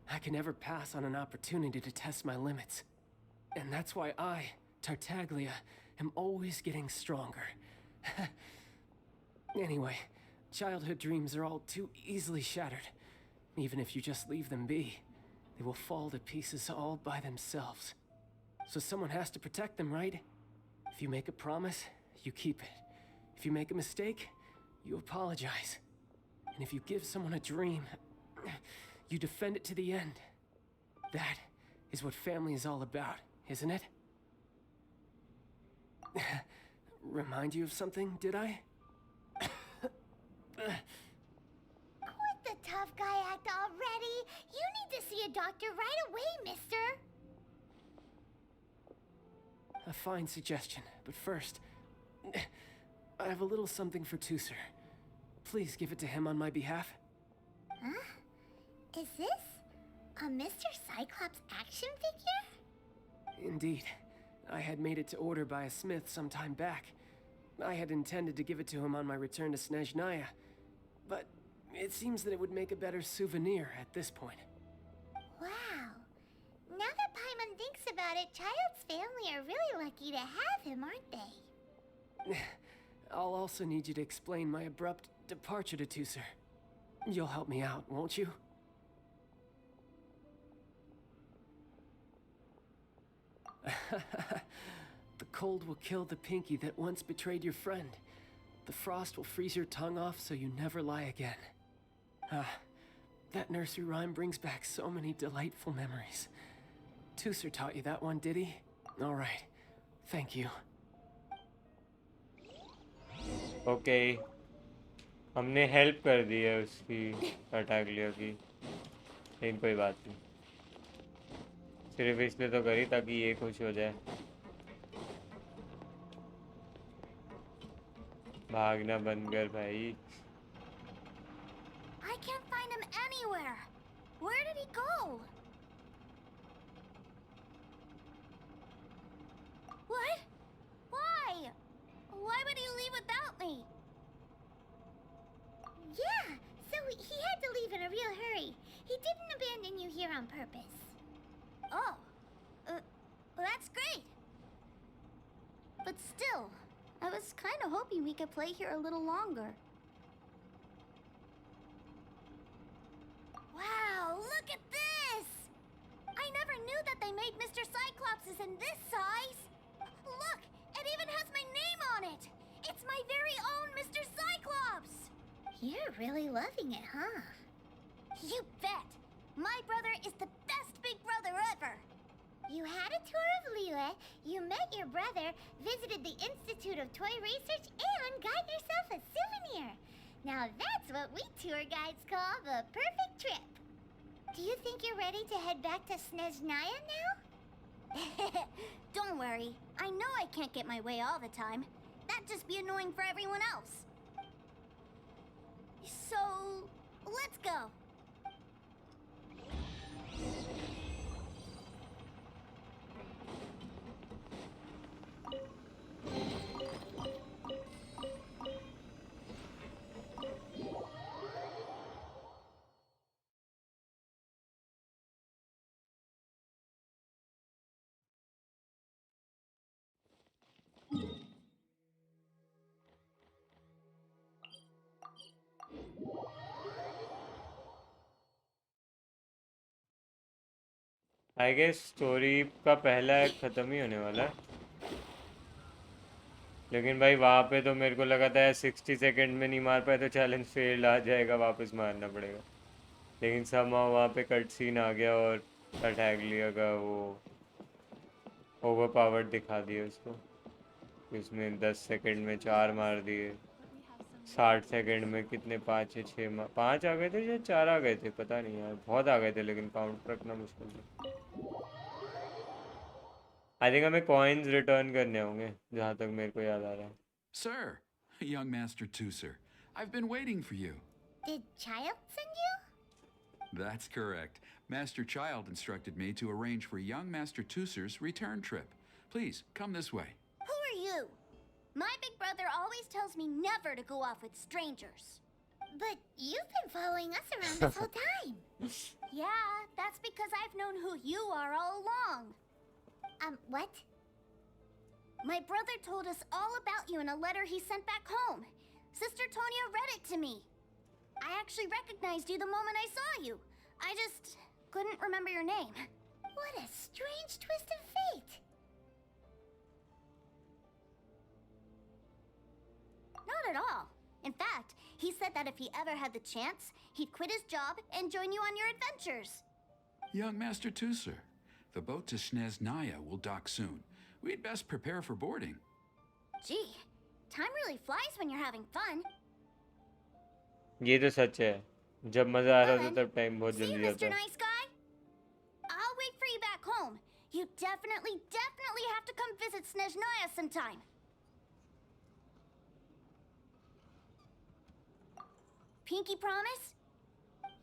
I can never pass on an opportunity to test my limits. And that's why I, Tartaglia, am always getting stronger. Anyway, childhood dreams are all too easily shattered. Even if you just leave them be, they will fall to pieces all by themselves. So someone has to protect them, right? If you make a promise, you keep it. If you make a mistake, you apologize. And if you give someone a dream, you defend it to the end. That is what family is all about, isn't it? Remind you of something, did I? Quit the tough guy act already. You need to see a doctor right away, mister. A fine suggestion, but first, I have a little something for Tooser. Please give it to him on my behalf. Huh? Is this a Mr. Cyclops action figure? Indeed. I had made it to order by a smith some time back. I had intended to give it to him on my return to Snezhnaya, but it seems that it would make a better souvenir at this point. Wow. Now that Paimon thinks about it, Childe's family are really lucky to have him, aren't they? I'll also need you to explain my abrupt departure to Tooser. You'll help me out, won't you? The cold will kill the pinky that once betrayed your friend. The frost will freeze your tongue off so you never lie again. That nursery rhyme brings back so many delightful memories. Tooser taught you that one, did he? All right. Thank you. Okay. हमने help कर दी है उसकी टारटैग्लिया की, लेकिन कोई बात नहीं, सिर्फ इसलिए तो करी ताकि ये खुश हो जाए। भागना बंद कर भाई. I can't find him anywhere. Where did he go? What? Why? Why would he leave without me? Yeah, so he had to leave in a real hurry. He didn't abandon you here on purpose. Oh, well, that's great. But still, I was kind of hoping we could play here a little longer. Wow, look at this! I never knew that they made Mr. Cyclopses in this size. Look, it even has my name on it. It's my very own Mr. Cyclops. You're really loving it, huh? You bet. My brother is the best big brother ever. You had a tour of Liyue, you met your brother, visited the Institute of Toy Research, and got yourself a souvenir. Now that's what we tour guides call the perfect trip. Do you think you're ready to head back to Snezhnaya now? Don't worry. I know I can't get my way all the time. That'd just be annoying for everyone else. So, let's go. I guess story का पहला act ख़त्म ही होने वाला है. लेकिन भाई वहाँ पे तो मेरे को लगा था 60 सेकंड में नहीं मार पाए तो चैलेंज फेल्ड आ जाएगा, वापस मारना पड़ेगा. लेकिन somehow वहाँ पे कट सीन आ गया और अटैगलिया का वो ओवर पावर्ड दिखा दिया उसको. इसने 10 सेकंड में 4 मार दिए. 60 सेकंड में कितने 5 या 6 5 आ गए थे या 4 आ गए थे, पता नहीं यार, बहुत आ गए थे लेकिन काउंट रखना मुश्किल था. आई थिंक हमें कॉइन्स रिटर्न करने होंगे जहाँ तक मेरे को याद आ रहा है. Sir, young Master Tooser, I've been waiting for you. Did Child send you? That's correct. Master Child instructed me to arrange for young Master Tooser's return trip. Please, come this way. Who are you? My big brother always tells me never to go off with strangers. But you've been following us around this whole time. Yeah, that's because I've known who you are all along. What? My brother told us all about you in a letter he sent back home. Sister Tonya read it to me. I actually recognized you the moment I saw you. I just couldn't remember your name. What a strange twist of fate. Not at all. In fact, he said that if he ever had the chance, he'd quit his job and join you on your adventures. Young Master Tooser, the boat to Snezhnaya will dock soon. We'd best prepare for boarding. Gee, time really flies when you're having fun. ये तो सच है, जब मज़ा आ रहा था तब time बहुत See you, जल्दी Mr. जाता. Nice Guy? I'll wait for you back home. You definitely have to come visit Snezhnaya sometime. Pinky promise?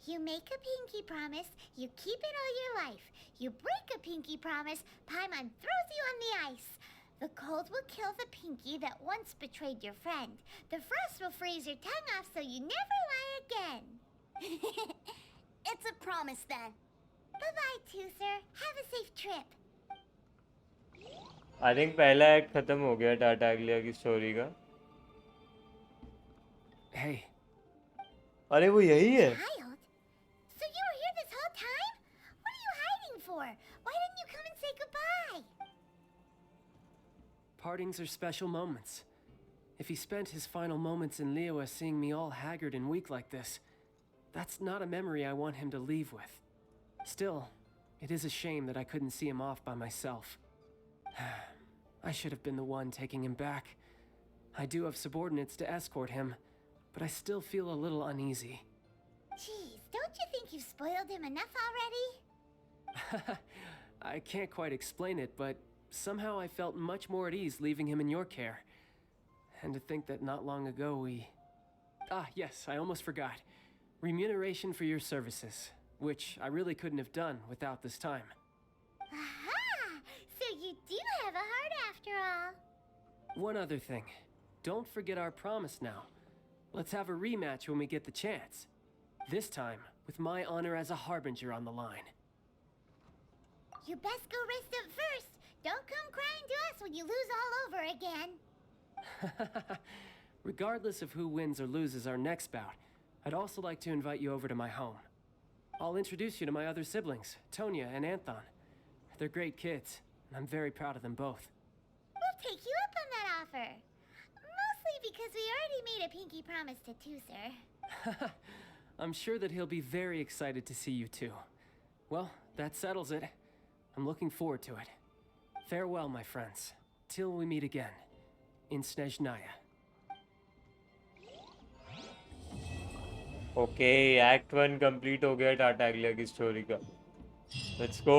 You make a pinky promise, you keep it all your life. You break a pinky promise, Paimon throws you on the ice. The cold will kill the pinky that once betrayed your friend. The frost will freeze your tongue off so you never lie again. It's a promise then. Bye-bye, Tooser. Have a safe trip. I think पहला act ख़त्म हो गया टाटाग्लिया की story का. Hey. अरे वो यही है. Child? So you were here this whole time? What are you hiding for? Why didn't you come and say goodbye? Partings are special moments. If he spent his final moments in Liyue seeing me all haggard and weak like this, that's not a memory I want him to leave with. Still, it is a shame that I couldn't see him off by myself. I should have been the one taking him back. I do have subordinates to escort him, but I still feel a little uneasy. Jeez, don't you think you've spoiled him enough already? I can't quite explain it, but somehow I felt much more at ease leaving him in your care. And to think that not long ago we... Ah, yes, I almost forgot. Remuneration for your services, which I really couldn't have done without this time. Aha! So you do have a heart after all. One other thing. Don't forget our promise now. Let's have a rematch when we get the chance. This time, with my honor as a harbinger on the line. You best go rest up first. Don't come crying to us when you lose all over again. Regardless of who wins or loses our next bout, I'd also like to invite you over to my home. I'll introduce you to my other siblings, Tonya and Anthon. They're great kids, and I'm very proud of them both. We'll take you up on that offer. Mostly because we already made a pinky promise to Tooser. I'm sure that he'll be very excited to see you too. Well, that settles it. I'm looking forward to it. Farewell, my friends. Till we meet again. In Snezhnaya. Okay act 1 complete हो गया टाटा अगले की story का let's go